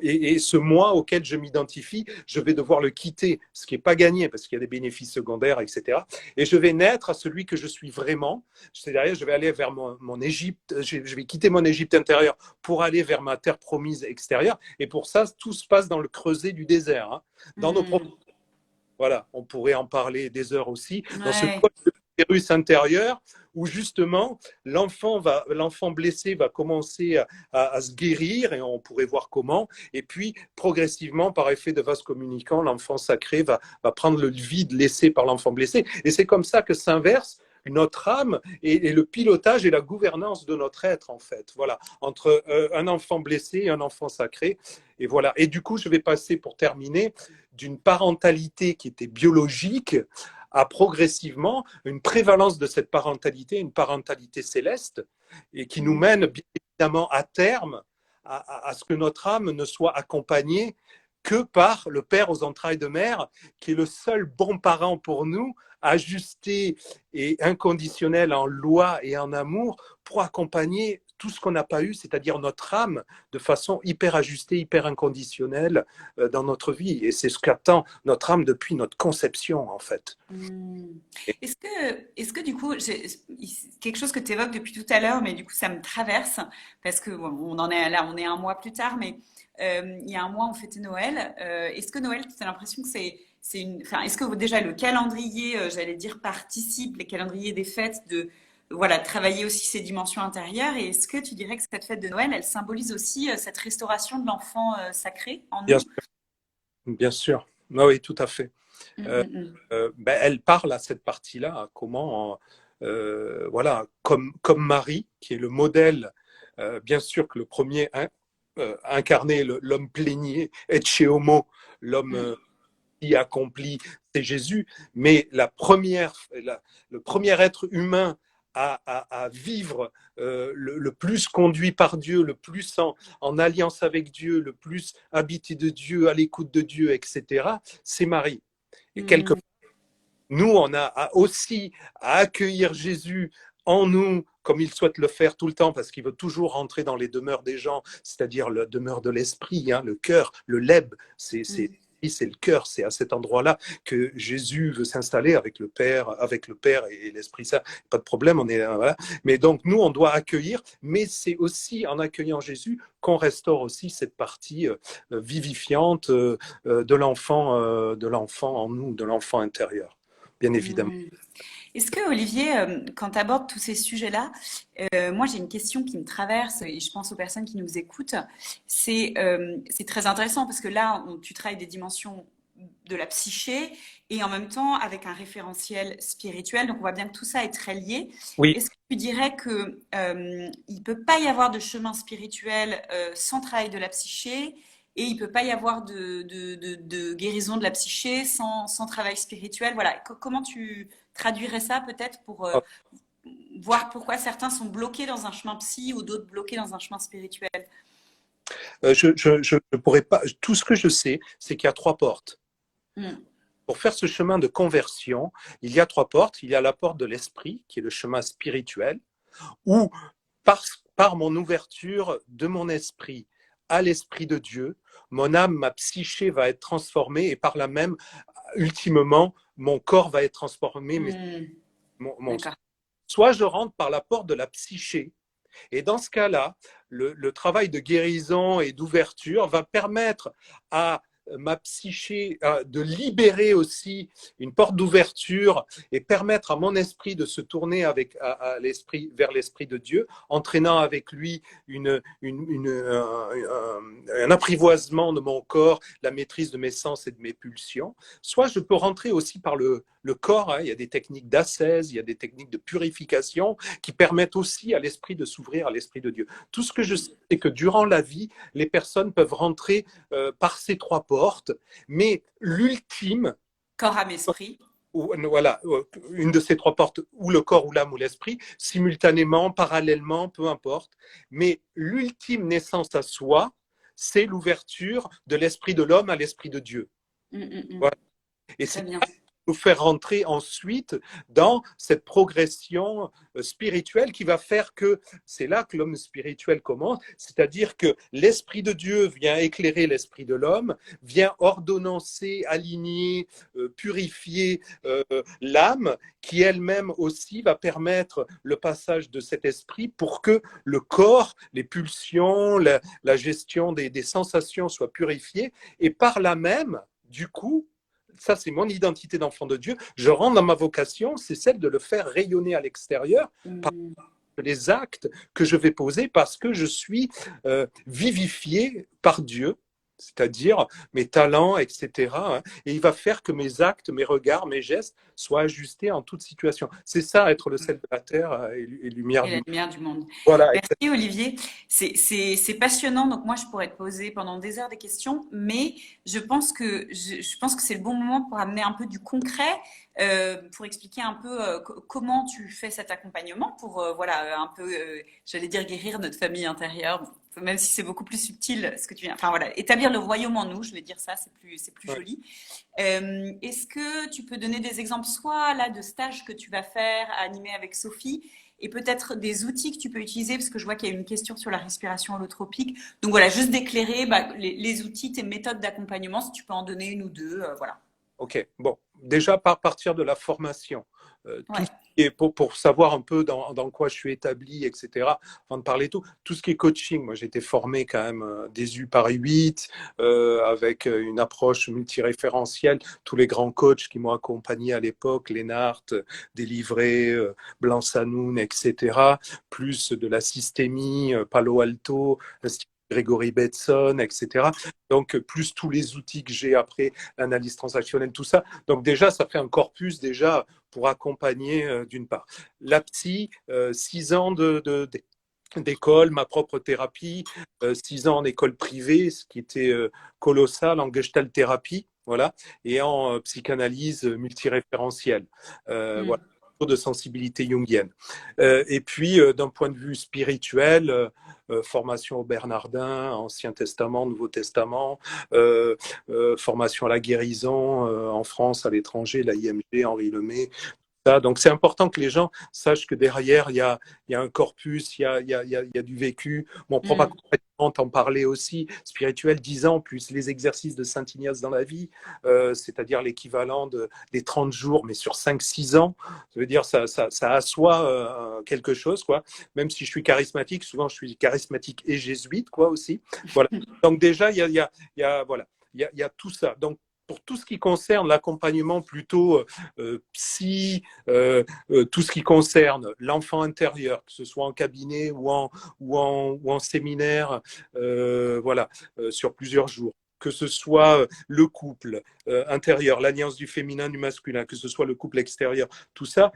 Et ce moi auquel je m'identifie, je vais devoir le quitter, ce qui n'est pas gagné, parce qu'il y a des bénéfices secondaires, etc. Et je vais naître à celui que je suis vraiment. C'est-à-dire, je vais aller vers mon Égypte, je vais quitter mon Égypte intérieure pour aller vers ma terre promise extérieure. Et pour ça, tout se passe dans le creuset du désert, hein, dans nos mm. voilà, on pourrait en parler des heures aussi, dans ce Ouais. col de l'utérus intérieur où justement l'enfant blessé va commencer à se guérir et on pourrait voir comment. Et puis progressivement, par effet de vase communicant, l'enfant sacré va prendre le vide laissé par l'enfant blessé. Et c'est comme ça que s'inverse notre âme et le pilotage et la gouvernance de notre être en fait. Voilà, entre un enfant blessé et un enfant sacré. Et voilà. Et du coup, je vais passer pour terminer d'une parentalité qui était biologique à progressivement une prévalence de cette parentalité, une parentalité céleste, et qui nous mène bien évidemment à terme à ce que notre âme ne soit accompagnée que par le Père aux entrailles de mère, qui est le seul bon parent pour nous, ajusté et inconditionnel en loi et en amour, pour accompagner tout ce qu'on n'a pas eu, c'est-à-dire notre âme, de façon hyper ajustée, hyper inconditionnelle dans notre vie. Et c'est ce qu'attend notre âme depuis notre conception, en fait. Hmm. Est-ce que du coup, quelque chose que tu évoques depuis tout à l'heure, mais du coup ça me traverse, parce que bon, on en est là, on est un mois plus tard, mais il y a un mois on fêtait Noël. Est-ce que Noël, tu as l'impression que enfin, est-ce que déjà le calendrier, j'allais dire, participe, les calendriers des fêtes, de voilà, travailler aussi ces dimensions intérieures, et est-ce que tu dirais que cette fête de Noël, elle symbolise aussi cette restauration de l'enfant sacré en Bien nous? sûr, bien sûr. Ah oui, tout à fait. Hmm, Euh, hmm, hmm. elle parle à cette partie-là, à comment, voilà, comme Marie, qui est le modèle, bien sûr que le premier incarné, l'homme plénier, et chez Homo, l'homme qui accompli, c'est Jésus, mais le premier être humain à vivre le plus conduit par Dieu, le plus en alliance avec Dieu, le plus habité de Dieu, à l'écoute de Dieu, etc., c'est Marie. Et quelque Hmm. part, nous, on a aussi à accueillir Jésus en nous, comme il souhaite le faire tout le temps, parce qu'il veut toujours rentrer dans les demeures des gens, c'est-à-dire la demeure de l'esprit, hein, le cœur, le leb, c'est le cœur, c'est à cet endroit-là que Jésus veut s'installer avec le Père et l'Esprit Saint. Pas de problème, on est voilà. Mais donc nous, on doit accueillir, mais c'est aussi en accueillant Jésus qu'on restaure aussi cette partie vivifiante de l'enfant en nous, de l'enfant intérieur, bien évidemment. Hmm. Est-ce que, Olivier, quand tu abordes tous ces sujets-là, moi j'ai une question qui me traverse et je pense aux personnes qui nous écoutent. C'est très intéressant parce que là, tu travailles des dimensions de la psyché et en même temps avec un référentiel spirituel. Donc on voit bien que tout ça est très lié. Oui, Est-ce que tu dirais que il peut pas y avoir de chemin spirituel sans travail de la psyché et il peut pas y avoir de guérison de la psyché sans travail spirituel? Voilà. Comment tu traduirais ça peut-être pour voir pourquoi certains sont bloqués dans un chemin psy ou d'autres bloqués dans un chemin spirituel? je pourrais pas. Tout ce que je sais, c'est qu'il y a trois portes. Hmm. Pour faire ce chemin de conversion, il y a trois portes. Il y a la porte de l'esprit, qui est le chemin spirituel, où par mon ouverture de mon esprit à l'esprit de Dieu, mon âme, ma psyché va être transformée et par là même, ultimement, mon corps va être transformé. Hmm. Mon... D'accord. Soit je rentre par la porte de la psyché, et dans ce cas-là, le travail de guérison et d'ouverture va permettre à ma psyché, de libérer aussi une porte d'ouverture et permettre à mon esprit de se tourner à l'esprit, vers l'esprit de Dieu, entraînant avec lui un apprivoisement de mon corps, la maîtrise de mes sens et de mes pulsions. Soit je peux rentrer aussi par le corps, hein. Il y a des techniques d'ascèse, il y a des techniques de purification qui permettent aussi à l'esprit de s'ouvrir à l'esprit de Dieu. Tout ce que je sais, c'est que durant la vie, les personnes peuvent rentrer par ces trois portes, mais l'ultime, Corps, âme, esprit. voilà, une de ces trois portes, ou le corps, ou l'âme, ou l'esprit, simultanément, parallèlement, peu importe, mais l'ultime naissance à soi, c'est l'ouverture de l'esprit de l'homme à l'esprit de Dieu. Voilà. Et Très c'est bien. nous faire rentrer ensuite dans cette progression spirituelle qui va faire que c'est là que l'homme spirituel commence, c'est-à-dire que l'Esprit de Dieu vient éclairer l'esprit de l'homme, vient ordonnancer, aligner, purifier l'âme, qui elle-même aussi va permettre le passage de cet esprit pour que le corps, les pulsions, la gestion des sensations soient purifiées, et par là même, du coup, ça c'est mon identité d'enfant de Dieu, je rentre dans ma vocation, c'est celle de le faire rayonner à l'extérieur par les actes que je vais poser parce que je suis vivifié par Dieu, c'est-à-dire mes talents, etc. Et il va faire que mes actes, mes regards, mes gestes soient ajustés en toute situation. C'est ça, être le sel de la terre et lumière Et du la monde. lumière du monde. Voilà. Merci Olivier. C'est passionnant. Donc moi, je pourrais te poser pendant des heures des questions, mais je pense que c'est le bon moment pour amener un peu du concret, pour expliquer un peu comment tu fais cet accompagnement pour voilà un peu, j'allais dire guérir notre famille intérieure. Bon, même si c'est beaucoup plus subtil ce que tu viens. Enfin voilà, établir le royaume en nous, je vais dire ça, c'est plus Ouais. joli. Est-ce que tu peux donner des exemples, soit là de stages que tu vas faire, à animer avec Sophie, et peut-être des outils que tu peux utiliser, parce que je vois qu'il y a une question sur la respiration holotropique. Donc voilà, juste d'éclairer les outils, tes méthodes d'accompagnement, si tu peux en donner une ou deux, voilà. Ok, bon, déjà par partir de la formation, tout Ouais. ce qui est pour savoir un peu dans quoi je suis établi, etc., avant de parler tout ce qui est coaching, moi j'ai été formé quand même des U par 8, avec une approche multiréférentielle, tous les grands coachs qui m'ont accompagné à l'époque, Lennart, Délivré, Blanc Sanoun, etc., plus de la systémie, Palo Alto, Grégory Bateson, etc. Donc, plus tous les outils que j'ai après, l'analyse transactionnelle, tout ça. Donc, déjà, ça fait un corpus déjà pour accompagner d'une part. La psy, 6 ans d'école, ma propre thérapie, 6 ans en école privée, ce qui était colossal, en gestalt thérapie, voilà, et en psychanalyse multiréférentielle. Voilà, de sensibilité jungienne. Et puis, d'un point de vue spirituel, formation au Bernardin, Ancien Testament, Nouveau Testament, formation à la guérison en France, à l'étranger, la IMG, Henri Lemay. Donc c'est important que les gens sachent que derrière, il y a un corpus, il y a du vécu. Mon propre Mm. accompagnement, t'en parlais aussi, spirituel, 10 ans, plus les exercices de Saint Ignace dans la vie, c'est-à-dire l'équivalent des 30 jours, mais sur 5-6 ans. Ça veut dire ça assoit quelque chose, quoi. Même si je suis charismatique, souvent je suis charismatique et jésuite, quoi, aussi. Voilà. Donc déjà, voilà, il y a tout ça. Donc, pour tout ce qui concerne l'accompagnement plutôt psy, tout ce qui concerne l'enfant intérieur, que ce soit en cabinet ou en séminaire, voilà, sur plusieurs jours. Que ce soit le couple intérieur, l'alliance du féminin, du masculin, que ce soit le couple extérieur, tout ça,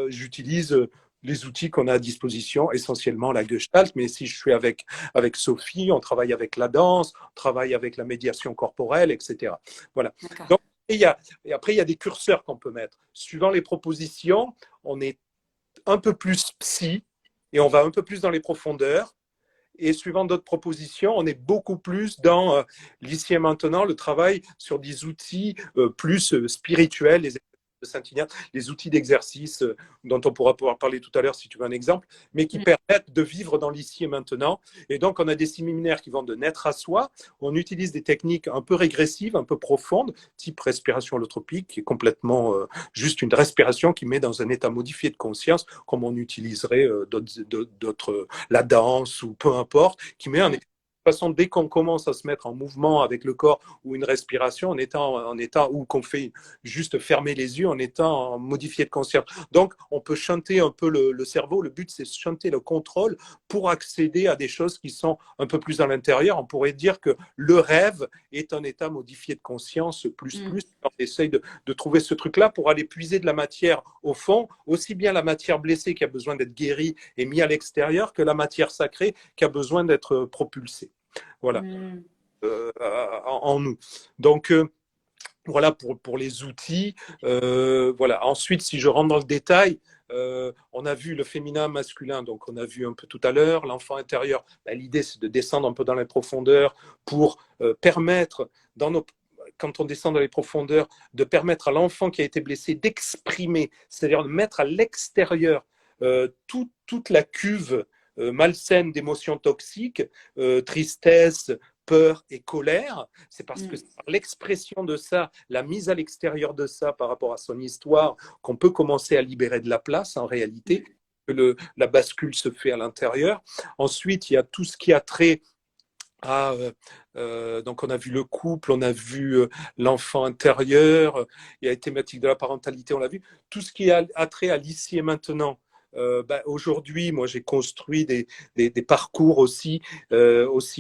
j'utilise les outils qu'on a à disposition, essentiellement la Gestalt, mais si je suis avec Sophie, on travaille avec la danse, on travaille avec la médiation corporelle, etc. Voilà. Donc, et après, il y a des curseurs qu'on peut mettre. Suivant les propositions, on est un peu plus psy et on va un peu plus dans les profondeurs. Et suivant d'autres propositions, on est beaucoup plus dans l'ici et maintenant, le travail sur des outils plus spirituels, les de Saint-Ignace, les outils d'exercice dont on pourra pouvoir parler tout à l'heure si tu veux un exemple, mais qui permettent de vivre dans l'ici et maintenant. Et donc, on a des séminaires qui vont de naître à soi. On utilise des techniques un peu régressives, un peu profondes, type respiration holotropique, qui est complètement juste une respiration qui met dans un état modifié de conscience, comme on utiliserait d'autres, la danse ou peu importe, qui met un état façon, dès qu'on commence à se mettre en mouvement avec le corps ou une respiration, en état ou qu'on fait juste fermer les yeux, en étant modifié de conscience. Donc, on peut chanter un peu le cerveau. Le but, c'est chanter le contrôle pour accéder à des choses qui sont un peu plus à l'intérieur. On pourrait dire que le rêve est un état modifié de conscience plus. On essaye de trouver ce truc-là pour aller puiser de la matière au fond, aussi bien la matière blessée qui a besoin d'être guérie et mise à l'extérieur que la matière sacrée qui a besoin d'être propulsée. Voilà, en nous. Donc, voilà pour les outils. Voilà. Ensuite, si je rentre dans le détail, on a vu le féminin, masculin, donc on a vu un peu tout à l'heure, l'enfant intérieur. L'idée, c'est de descendre un peu dans les profondeurs pour permettre, quand on descend dans les profondeurs, de permettre à l'enfant qui a été blessé d'exprimer, c'est-à-dire de mettre à l'extérieur toute la cuve malsaine d'émotions toxiques, tristesse, peur et colère. C'est parce que c'est par l'expression de ça, la mise à l'extérieur de ça par rapport à son histoire, qu'on peut commencer à libérer de la place en réalité, que la bascule se fait à l'intérieur. Ensuite, il y a tout ce qui a trait donc on a vu le couple, on a vu l'enfant intérieur, il y a les thématiques de la parentalité, on l'a vu. Tout ce qui a trait à l'ici et maintenant. Aujourd'hui, moi, j'ai construit des parcours aussi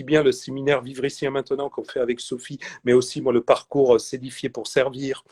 bien le séminaire Vivre ici et maintenant qu'on fait avec Sophie, mais aussi moi, le parcours S'édifier pour servir,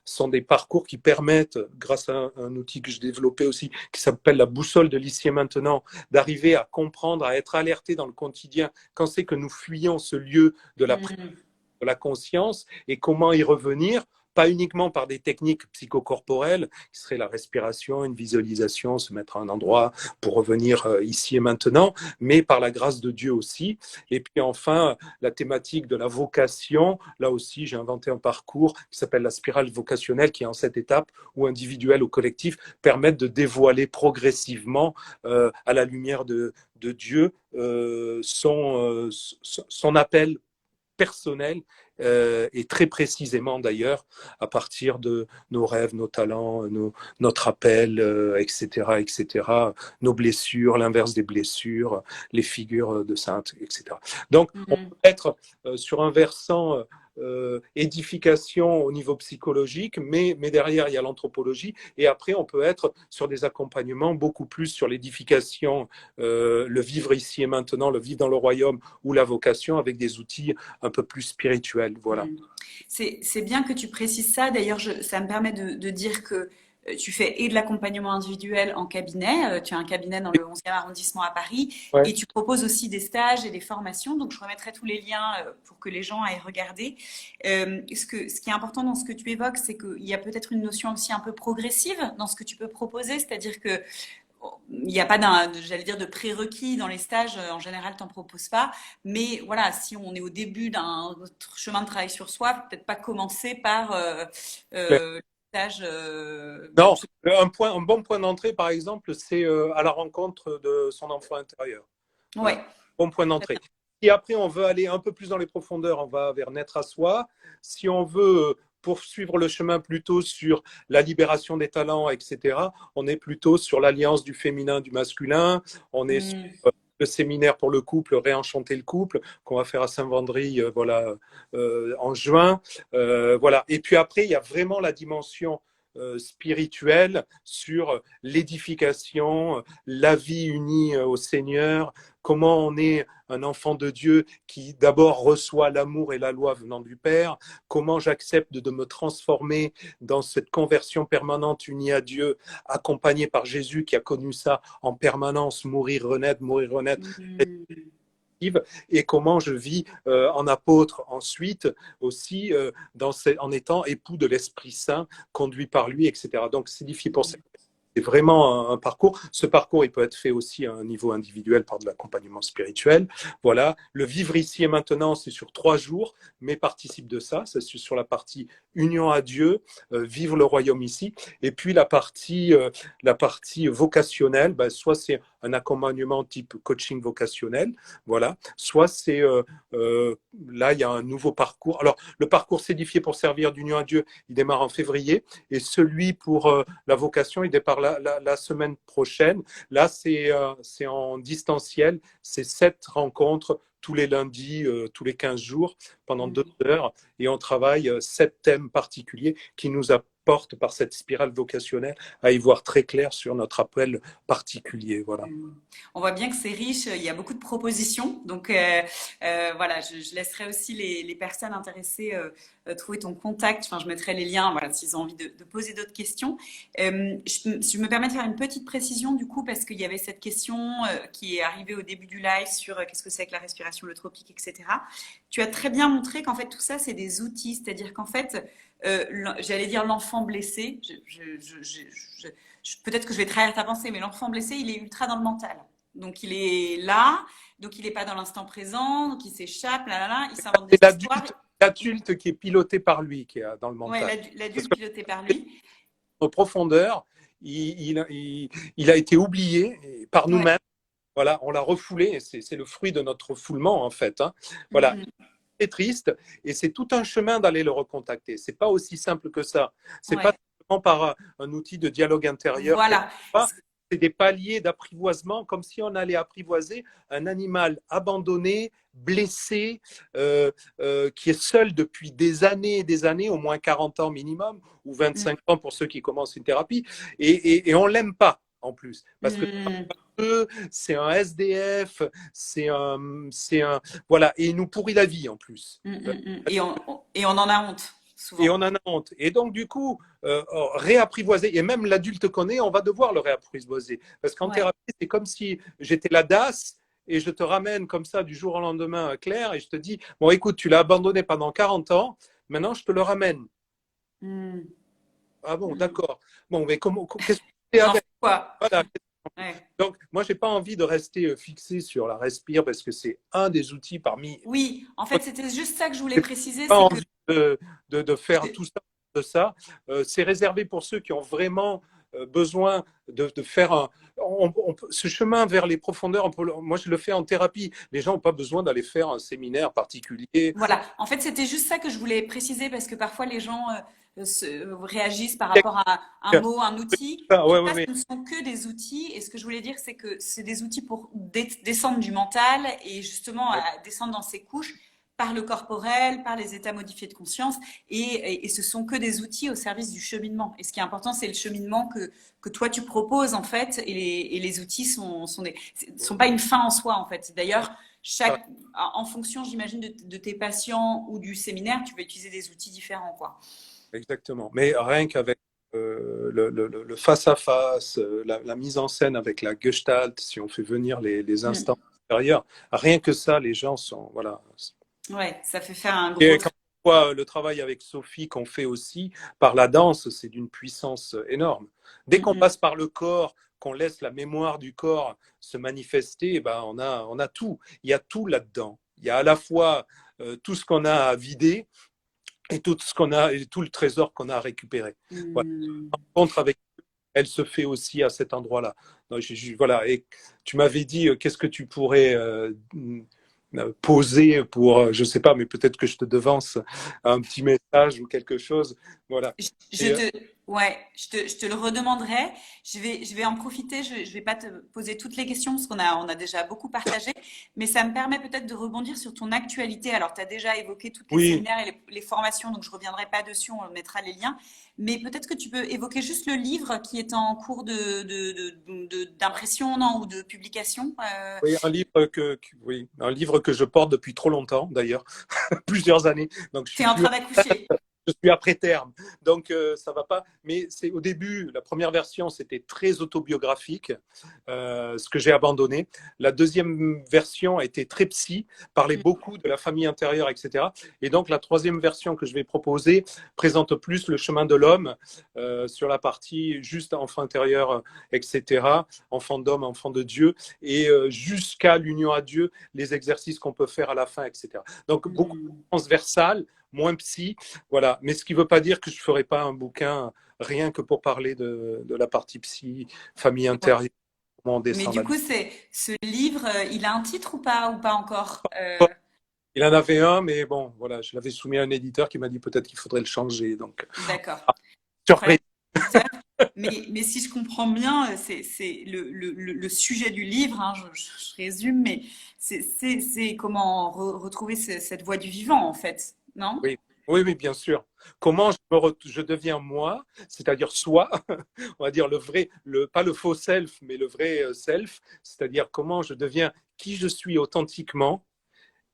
sont des parcours qui permettent, grâce à un outil que j'ai développé aussi, qui s'appelle la boussole de l'ici et maintenant, d'arriver à comprendre, à être alerté dans le quotidien quand c'est que nous fuyons ce lieu de la conscience et comment y revenir, pas uniquement par des techniques psychocorporelles, qui seraient la respiration, une visualisation, se mettre à un endroit pour revenir ici et maintenant, mais par la grâce de Dieu aussi. Et puis enfin, la thématique de la vocation, là aussi, j'ai inventé un parcours qui s'appelle la spirale vocationnelle, qui est en 7 étapes, où individuel ou collectif permettent de dévoiler progressivement à la lumière de Dieu son appel personnel et très précisément d'ailleurs à partir de nos rêves, nos talents, notre appel, etc., etc., nos blessures, l'inverse des blessures, les figures de saintes, etc. Donc, on peut être sur un versant édification au niveau psychologique, mais derrière, il y a l'anthropologie. Et après, on peut être sur des accompagnements beaucoup plus sur l'édification, le vivre ici et maintenant, le vivre dans le royaume ou la vocation avec des outils un peu plus spirituels. Voilà. C'est bien que tu précises ça. D'ailleurs, ça me permet de dire que tu fais et de l'accompagnement individuel en cabinet. Tu as un cabinet dans le 11e arrondissement à Paris. Ouais. Et tu proposes aussi des stages et des formations. Donc, je remettrai tous les liens pour que les gens aillent regarder. Ce qui est important dans ce que tu évoques, c'est qu'il y a peut-être une notion aussi un peu progressive dans ce que tu peux proposer. C'est-à-dire que il n'y a pas de prérequis dans les stages. En général, tu n'en proposes pas. Mais voilà, si on est au début d'un chemin de travail sur soi, peut-être pas commencer par le stage. Non, un bon point d'entrée, par exemple, c'est à la rencontre de son enfant intérieur. Ouais. Bon point d'entrée. Si après, on veut aller un peu plus dans les profondeurs, on va vers naître à soi. Si on veut poursuivre le chemin plutôt sur la libération des talents, etc., on est plutôt sur l'alliance du féminin, du masculin. On est sur le séminaire pour le couple, réenchanter le couple, qu'on va faire à Saint-Vendry en juin. Voilà. Et puis après, il y a vraiment la dimension spirituelle sur l'édification, la vie unie au Seigneur, comment on est un enfant de Dieu qui d'abord reçoit l'amour et la loi venant du Père, comment j'accepte de me transformer dans cette conversion permanente unie à Dieu, accompagné par Jésus qui a connu ça en permanence, mourir, renaître, et comment je vis en apôtre ensuite aussi en étant époux de l'Esprit Saint, conduit par lui, etc. Donc, s'édifier pour ça. C'est vraiment un parcours. Ce parcours, il peut être fait aussi à un niveau individuel par de l'accompagnement spirituel. Voilà. Le vivre ici et maintenant, c'est sur 3 jours, mais participe de ça. C'est sur la partie union à Dieu, vivre le royaume ici. Et puis la partie vocationnelle, soit c'est un accompagnement type coaching vocationnel, voilà. Soit c'est là, il y a un nouveau parcours. Alors, le parcours s'édifier pour servir d'union à Dieu, il démarre en février, et celui pour la vocation, il démarre la semaine prochaine. Là, c'est en distanciel. C'est 7 rencontres tous les lundis, tous les 15 jours, pendant 2 heures. Et on travaille 7 thèmes particuliers qui nous apportent, par cette spirale vocationnelle, à y voir très clair sur notre appel particulier. Voilà. On voit bien que c'est riche, il y a beaucoup de propositions. Donc voilà, je laisserai aussi les personnes intéressées trouver ton contact. Enfin, je mettrai les liens voilà, s'ils ont envie de poser d'autres questions. Je me permets de faire une petite précision du coup, parce qu'il y avait cette question qui est arrivée au début du live sur qu'est-ce que c'est que la respiration holotropique, etc. Tu as très bien montré qu'en fait tout ça, c'est des outils. C'est-à-dire qu'en fait, j'allais dire l'enfant blessé, peut-être que je vais trahir ta pensée, mais l'enfant blessé, il est ultra dans le mental. Donc, il est là, donc il n'est pas dans l'instant présent, donc il s'échappe, là, là, là, il s'invente des histoires. L'adulte qui est piloté par lui, qui est dans le mental. Oui, l'adulte piloté par lui. En profondeur, il a été oublié par nous-mêmes. Voilà, on l'a refoulé, c'est le fruit de notre refoulement, en fait. Hein. Voilà. C'est triste et c'est tout un chemin d'aller le recontacter. C'est pas aussi simple que ça. C'est pas seulement par un outil de dialogue intérieur. Voilà. C'est des paliers d'apprivoisement, comme si on allait apprivoiser un animal abandonné, blessé, qui est seul depuis des années, au moins 40 ans minimum, ou 25 ans pour ceux qui commencent une thérapie, et on l'aime pas en plus, parce que c'est un SDF, c'est un, voilà, et il nous pourrit la vie en plus. Et on en a honte. Souvent. Et on en a honte. Et donc, du coup, réapprivoiser, et même l'adulte qu'on est, on va devoir le réapprivoiser. Parce qu'en thérapie, c'est comme si j'étais la DAS et je te ramène comme ça du jour au lendemain à Claire et je te dis, bon, écoute, tu l'as abandonné pendant 40 ans, maintenant je te le ramène. Ah bon, d'accord. Bon, mais qu'est-ce que tu fais avec quoi voilà. Donc, moi, je n'ai pas envie de rester fixé sur la respire parce que c'est un des outils parmi. Oui, en fait, c'était juste ça que je voulais préciser. Pas envie de faire tout ça, de ça. C'est réservé pour ceux qui ont vraiment besoin de faire ce chemin vers les profondeurs. Moi, je le fais en thérapie. Les gens n'ont pas besoin d'aller faire un séminaire particulier. Voilà. En fait, c'était juste ça que je voulais préciser parce que parfois les gens réagissent par rapport à un mot, un outil. Ce ne sont que des outils. Et ce que je voulais dire, c'est que c'est des outils pour descendre du mental et justement descendre dans ces couches par le corporel, par les états modifiés de conscience, et ce sont que des outils au service du cheminement. Et ce qui est important, c'est le cheminement que toi tu proposes en fait, et les outils sont pas une fin en soi en fait. D'ailleurs, en fonction, j'imagine, de tes patients ou du séminaire, tu vas utiliser des outils différents, quoi. Exactement. Mais rien qu'avec le face-à-face, la mise en scène avec la gestalt, si on fait venir les instants intérieurs, rien que ça, les gens sont voilà. Ouais, ça fait faire un gros. Et quand on voit le travail avec Sophie qu'on fait aussi par la danse, c'est d'une puissance énorme. Dès qu'on passe par le corps, qu'on laisse la mémoire du corps se manifester, ben on a tout. Il y a tout là-dedans. Il y a à la fois tout ce qu'on a à vider et tout ce qu'on a et tout le trésor qu'on a à récupérer. Voilà. La rencontre avec elle se fait aussi à cet endroit-là. Voilà. Et tu m'avais dit qu'est-ce que tu pourrais poser pour, je sais pas, mais peut-être que je te devance un petit message ou quelque chose. Voilà. Je te le redemanderai. Je vais en profiter. Je vais pas te poser toutes les questions parce on a déjà beaucoup partagé, mais ça me permet peut-être de rebondir sur ton actualité. Alors, tu as déjà évoqué toutes les séminaires et les formations, donc je reviendrai pas dessus, on mettra les liens. Mais peut-être que tu peux évoquer juste le livre qui est en cours d'impression, non, ou de publication. Oui, un livre que je porte depuis trop longtemps, d'ailleurs, plusieurs années. Donc, tu es en train d'accoucher. Je suis après terme, donc ça va pas. Mais c'est au début, la première version, c'était très autobiographique, ce que j'ai abandonné. La deuxième version a été très psy, parlait beaucoup de la famille intérieure, etc. Et donc la troisième version que je vais proposer présente plus le chemin de l'homme sur la partie juste enfant intérieur, etc. Enfant d'homme, enfant de Dieu, et jusqu'à l'union à Dieu, les exercices qu'on peut faire à la fin, etc. Donc beaucoup transversal, moins psy, voilà. Mais ce qui ne veut pas dire que je ne ferai pas un bouquin rien que pour parler de la partie psy, famille intérieure. Mais du coup, ce livre, il a un titre ou pas encore Il en avait un, mais bon, voilà, je l'avais soumis à un éditeur qui m'a dit peut-être qu'il faudrait le changer. Donc, d'accord. Surprise. Mais si je comprends bien, c'est le sujet du livre, hein, je résume, mais c'est comment retrouver cette voie du vivant, en fait, non? Oui, oui, oui, bien sûr. Comment je deviens moi, c'est-à-dire soi, on va dire le vrai, pas le faux self, mais le vrai self, c'est-à-dire comment je deviens qui je suis authentiquement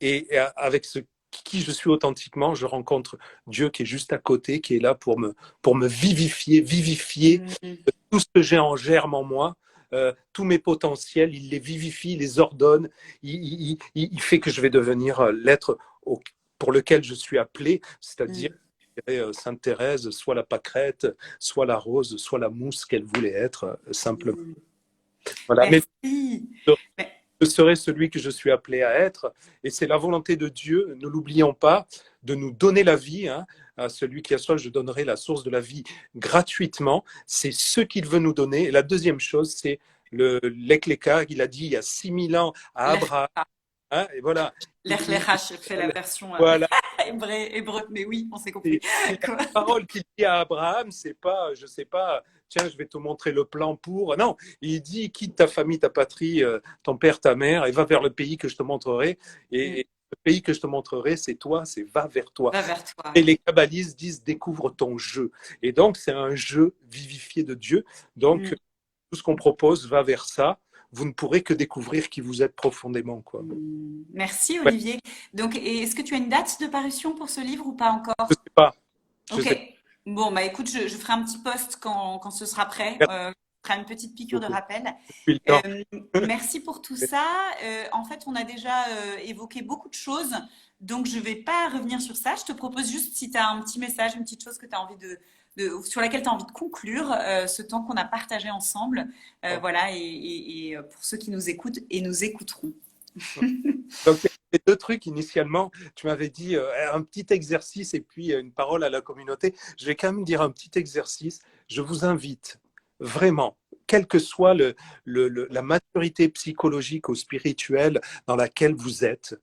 et avec qui je suis authentiquement, je rencontre Dieu qui est juste à côté, qui est là pour me vivifier Mm. tout ce que j'ai en germe en moi. Tous mes potentiels, il les vivifie, il les ordonne, il fait que je vais devenir l'être pour lequel je suis appelé, c'est-à-dire Mm. Sainte Thérèse, soit la pâquerette, soit la rose, soit la mousse qu'elle voulait être, simplement. Mm. Voilà. Mais Merci. Mais- je serai celui que je suis appelé à être. Et c'est la volonté de Dieu, ne l'oublions pas, de nous donner la vie. Hein. À celui qui a soif, je donnerai la source de la vie gratuitement. C'est ce qu'il veut nous donner. Et la deuxième chose, c'est l'Ekléka, qu'il a dit il y a 6000 ans à Abraham. Hein, et voilà. L'RLH fait la version Voilà. hébreu, mais oui, on s'est compris. Et la Quoi. parole qu'il dit à Abraham, c'est pas, je sais pas, tiens, je vais te montrer le plan pour. Non, il dit quitte ta famille, ta patrie, ton père, ta mère, et va vers le pays que je te montrerai. Mm. Et le pays que je te montrerai, c'est toi, c'est va vers toi. Va vers toi. Et les kabbalistes disent découvre ton jeu. Et donc, c'est un jeu vivifié de Dieu. Donc, Mm. tout ce qu'on propose va vers ça. Vous ne pourrez que découvrir qui vous êtes profondément, quoi. Mm. Merci Ouais, Olivier. Donc, est-ce que tu as une date de parution pour ce livre ou pas je encore? sais pas. Je Ok. sais Bon, bah écoute, je ferai un petit post quand ce sera prêt. pas. Je ferai une petite piqûre de Merci rappel. depuis le temps. Merci pour tout ça. En fait, on a déjà évoqué beaucoup de choses, donc je ne vais pas revenir sur ça. Je te propose juste, si tu as un petit message, une petite chose que tu as envie sur laquelle tu as envie de conclure ce temps qu'on a partagé ensemble. Voilà, et pour ceux qui nous écoutent et nous écouteront. Donc, il y avait deux trucs initialement. Tu m'avais dit un petit exercice et puis une parole à la communauté. Je vais quand même dire un petit exercice. Je vous invite vraiment, quelle que soit la maturité psychologique ou spirituelle dans laquelle vous êtes,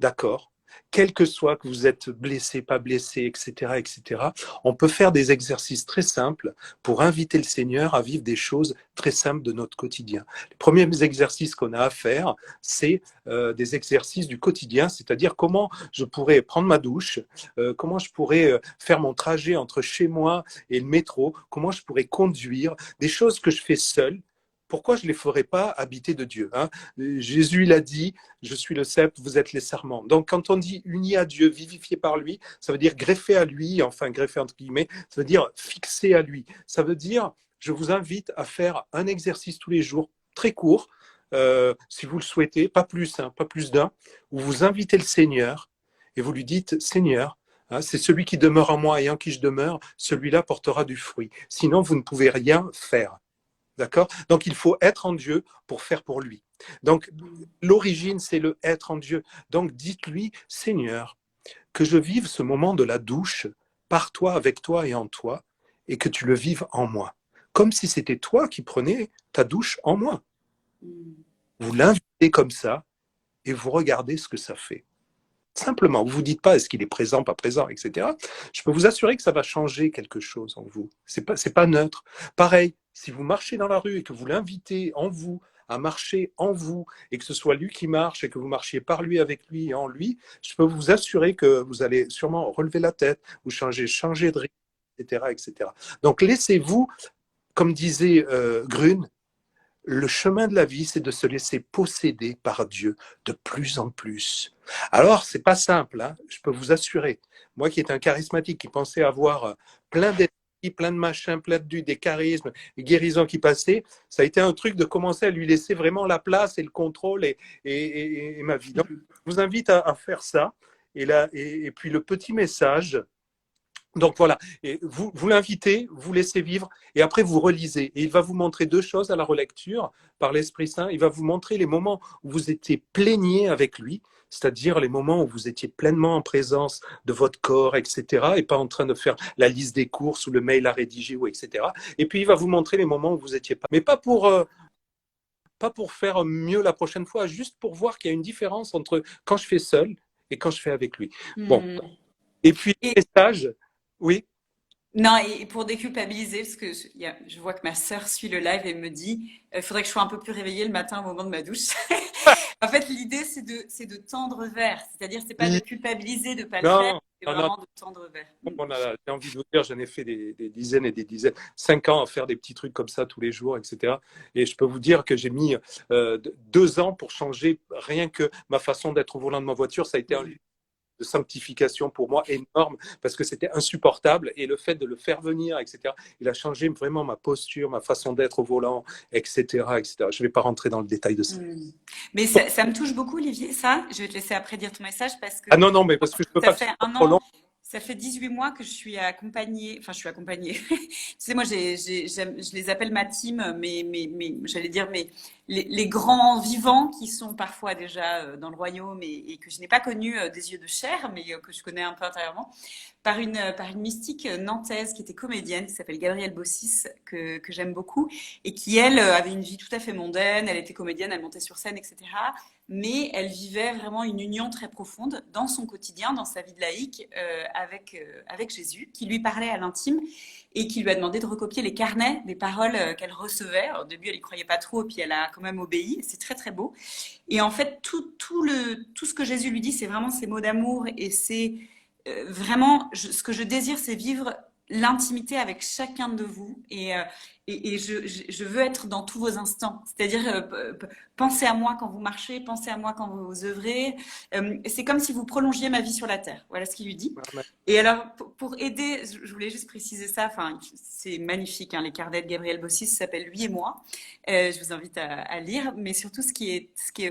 d'accord? Quel que soit que vous êtes blessé, pas blessé, etc., etc., on peut faire des exercices très simples pour inviter le Seigneur à vivre des choses très simples de notre quotidien. Les premiers exercices qu'on a à faire, c'est des exercices du quotidien, c'est-à-dire comment je pourrais prendre ma douche, comment je pourrais faire mon trajet entre chez moi et le métro, comment je pourrais conduire, des choses que je fais seul. Pourquoi je ne les ferais pas habiter de Dieu, hein? Jésus, il a dit, je suis le cep, vous êtes les serments. Donc, quand on dit uni à Dieu, vivifié par lui, ça veut dire greffé à lui, enfin greffé entre guillemets, ça veut dire fixé à lui. Ça veut dire, je vous invite à faire un exercice tous les jours, très court, si vous le souhaitez, pas plus, hein, pas plus d'un, où vous invitez le Seigneur et vous lui dites, Seigneur, hein, c'est celui qui demeure en moi et en qui je demeure, celui-là portera du fruit. Sinon, vous ne pouvez rien faire. D'accord? Donc, il faut être en Dieu pour faire pour lui. Donc, l'origine, c'est le être en Dieu. Donc, dites-lui, Seigneur, que je vive ce moment de la douche par toi, avec toi et en toi, et que tu le vives en moi. Comme si c'était toi qui prenais ta douche en moi. Vous l'invitez comme ça, et vous regardez ce que ça fait. Simplement, vous ne vous dites pas est-ce qu'il est présent, pas présent, etc. Je peux vous assurer que ça va changer quelque chose en vous. C'est pas neutre. Pareil, si vous marchez dans la rue et que vous l'invitez en vous à marcher en vous et que ce soit lui qui marche et que vous marchiez par lui, avec lui et en lui, je peux vous assurer que vous allez sûrement relever la tête, vous changer de rythme, etc., etc. Donc laissez-vous, comme disait Grune, le chemin de la vie, c'est de se laisser posséder par Dieu de plus en plus. Alors, c'est pas simple, hein, je peux vous assurer. Moi qui est un charismatique, qui pensait avoir plein d'esprits, plein de machins, plein de des charismes, des guérisons qui passaient, ça a été un truc de commencer à lui laisser vraiment la place et le contrôle et ma vie. Donc, je vous invite à faire ça. Et puis le petit message, donc voilà, et vous l'invitez, vous laissez vivre, et après vous relisez. Et il va vous montrer deux choses à la relecture par l'Esprit Saint. Il va vous montrer les moments où vous étiez pleignés avec lui, c'est-à-dire les moments où vous étiez pleinement en présence de votre corps, etc., et pas en train de faire la liste des courses ou le mail à rédiger, ou etc. Et puis il va vous montrer les moments où vous étiez pas. Mais pas pour faire mieux la prochaine fois, juste pour voir qu'il y a une différence entre quand je fais seul et quand je fais avec lui. Bon, Hmm. et puis Et le message, oui. Non, et pour déculpabiliser, parce que je vois que ma sœur suit le live et me dit, il faudrait que je sois un peu plus réveillée le matin au moment de ma douche. En fait, l'idée, c'est de tendre vers. C'est-à-dire, c'est pas de Oui, culpabiliser de pas le faire, non, c'est non, non. vraiment de tendre vers. J'ai envie de vous dire, j'en ai fait des dizaines et des dizaines, 5 ans à faire des petits trucs comme ça tous les jours, etc. Et je peux vous dire que j'ai mis 2 ans pour changer rien que ma façon d'être au volant de ma voiture. Ça a été un Mm. lieu de sanctification pour moi énorme parce que c'était insupportable et le fait de le faire venir, etc., il a changé vraiment ma posture, ma façon d'être au volant, etc., etc. Je ne vais pas rentrer dans le détail de ça. Mm. Mais ça me touche beaucoup, Olivier, ça. Je vais te laisser après dire ton message parce que Ah non, non, mais parce que je ne peux ça pas le fait faire un trop long. an, ça fait 18 mois que je suis accompagnée, enfin, je suis accompagnée. Tu sais, moi, je les appelle ma team, j'allais dire, les grands vivants qui sont parfois déjà dans le royaume et que je n'ai pas connus des yeux de chair, mais que je connais un peu intérieurement, par une mystique nantaise qui était comédienne, qui s'appelle Gabrielle Bossis, que j'aime beaucoup, et qui, elle, avait une vie tout à fait mondaine. Elle était comédienne, elle montait sur scène, etc. Mais elle vivait vraiment une union très profonde dans son quotidien, dans sa vie de laïque, avec Jésus, qui lui parlait à l'intime et qui lui a demandé de recopier les carnets des paroles qu'elle recevait. Au début, elle y croyait pas trop, puis elle a quand même obéi. C'est très, très beau. Et en fait, tout ce que Jésus lui dit, c'est vraiment ces mots d'amour et c'est vraiment, ce que je désire, c'est vivre l'intimité avec chacun de vous et je veux être dans tous vos instants. C'est-à-dire, pensez à moi quand vous marchez, pensez à moi quand vous œuvrez. C'est comme si vous prolongiez ma vie sur la terre. Voilà ce qu'il lui dit. Et alors, pour aider, je voulais juste préciser ça. Enfin, c'est magnifique. Hein, les carnets de Gabriel Bossis s'appellent Lui et moi. Je vous invite à lire. Mais surtout,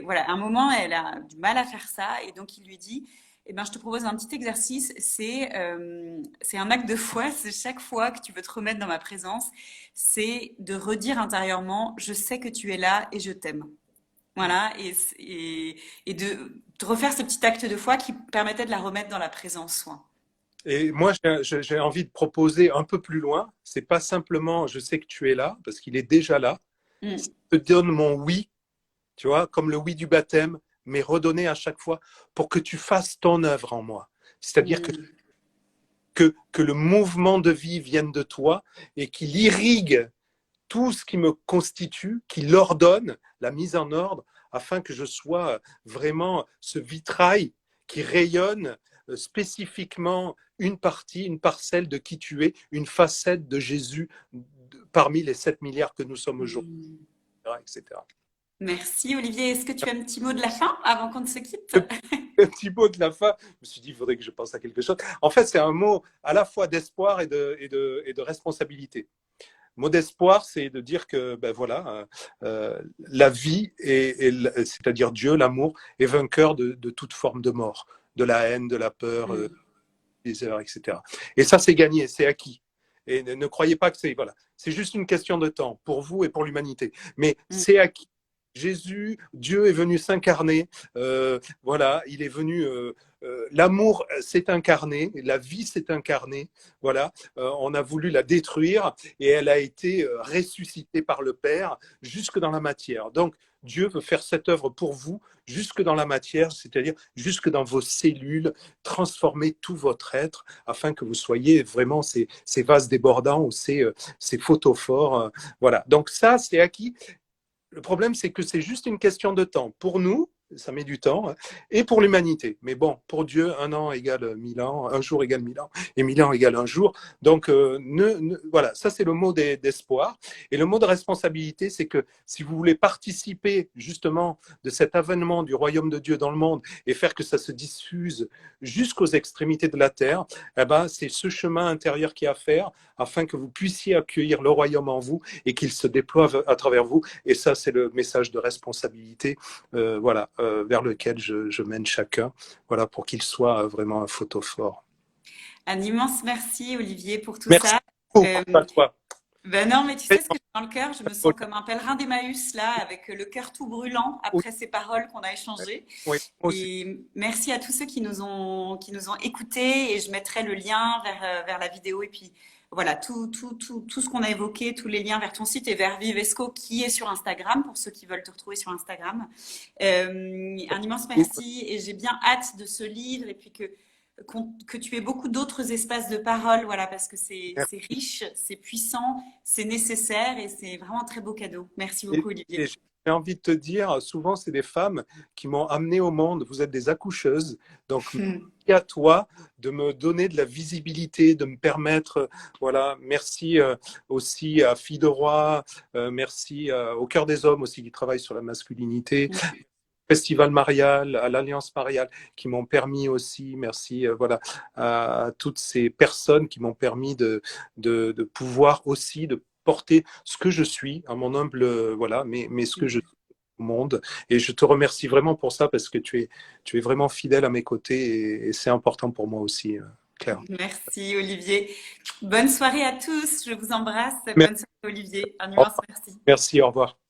voilà, à un moment, elle a du mal à faire ça et donc il lui dit eh ben, je te propose un petit exercice. C'est un acte de foi. C'est chaque fois que tu veux te remettre dans ma présence, c'est de redire intérieurement, je sais que tu es là et je t'aime. Voilà, et de refaire ce petit acte de foi qui permettait de la remettre dans la présence soin. Et moi, j'ai envie de proposer un peu plus loin. C'est pas simplement je sais que tu es là, parce qu'il est déjà là. Je Mm. te donne mon oui, tu vois, comme le oui du baptême, mais redonné à chaque fois pour que tu fasses ton œuvre en moi. C'est-à-dire Mm. que le mouvement de vie vienne de toi et qu'il irrigue tout ce qui me constitue, qu'il ordonne la mise en ordre afin que je sois vraiment ce vitrail qui rayonne spécifiquement une partie, une parcelle de qui tu es, une facette de Jésus parmi les 7 milliards que nous sommes aujourd'hui, Mm. etc. Merci Olivier. Est-ce que tu as un petit mot de la fin avant qu'on ne se quitte? Le petit mot de la fin, je me suis dit, il faudrait que je pense à quelque chose. En fait, c'est un mot à la fois d'espoir et de responsabilité. Mot d'espoir, c'est de dire que ben voilà, la vie, c'est-à-dire Dieu, l'amour, est vainqueur de toute forme de mort, de la haine, de la peur, Mm. des heures, etc. Et ça, c'est gagné, c'est acquis. Et ne croyez pas que c'est juste une question de temps pour vous et pour l'humanité. Mais Mm. c'est acquis. Jésus, Dieu est venu s'incarner. Voilà, il est venu. L'amour s'est incarné, la vie s'est incarnée. Voilà, on a voulu la détruire et elle a été ressuscitée par le Père jusque dans la matière. Donc Dieu veut faire cette œuvre pour vous jusque dans la matière, c'est-à-dire jusque dans vos cellules, transformer tout votre être afin que vous soyez vraiment ces vases débordants ou ces photophores. Voilà. Donc ça, c'est acquis. Le problème, c'est que c'est juste une question de temps. Pour nous, ça met du temps, hein, et pour l'humanité. Mais bon, pour Dieu, 1 an égale 1000 ans, un jour égale 1000 ans, et 1000 ans égale un jour. Donc, voilà, ça c'est le mot d'espoir. Et le mot de responsabilité, c'est que si vous voulez participer justement de cet avènement du royaume de Dieu dans le monde et faire que ça se diffuse jusqu'aux extrémités de la terre, eh ben, c'est ce chemin intérieur qu'il y a à faire afin que vous puissiez accueillir le royaume en vous et qu'il se déploie à travers vous. Et ça, c'est le message de responsabilité, voilà, vers lequel je mène chacun, voilà, pour qu'il soit vraiment un photophore. Un immense merci Olivier pour tout Merci ça. beaucoup Euh, à toi. Ben non, mais tu sais ce que j'ai dans le cœur? Je me sens comme un pèlerin d'Emmaüs, là, avec le cœur tout brûlant Oui, après ces paroles qu'on a échangées. oui, moi aussi. Et merci à tous ceux qui nous ont écoutés. Et je mettrai le lien vers la vidéo. Et puis, voilà, tout ce qu'on a évoqué, tous les liens vers ton site et vers Vivesco, qui est sur Instagram, pour ceux qui veulent te retrouver sur Instagram. Un immense merci. Et j'ai bien hâte de ce livre. Et puis que tu aies beaucoup d'autres espaces de parole, voilà, parce que c'est riche, c'est puissant, c'est nécessaire et c'est vraiment un très beau cadeau. Merci beaucoup, Et Olivier. j'ai envie de te dire, souvent, c'est des femmes qui m'ont amené au monde. Vous êtes des accoucheuses. Donc, merci à toi de me donner de la visibilité, de me permettre, voilà, merci aussi à Filles de Roi, merci au Cœur des Hommes aussi qui travaille sur la masculinité, Festival Marial, à l'Alliance Mariale qui m'ont permis aussi, merci voilà, à toutes ces personnes qui m'ont permis de pouvoir aussi de porter ce que je suis, à mon humble, voilà, mais ce que je suis au monde. Et je te remercie vraiment pour ça parce que tu es vraiment fidèle à mes côtés et c'est important pour moi aussi, Claire. Merci, Olivier. Bonne soirée à tous. Je vous embrasse. Bonne soirée, Olivier. Un immense merci. Merci, au revoir.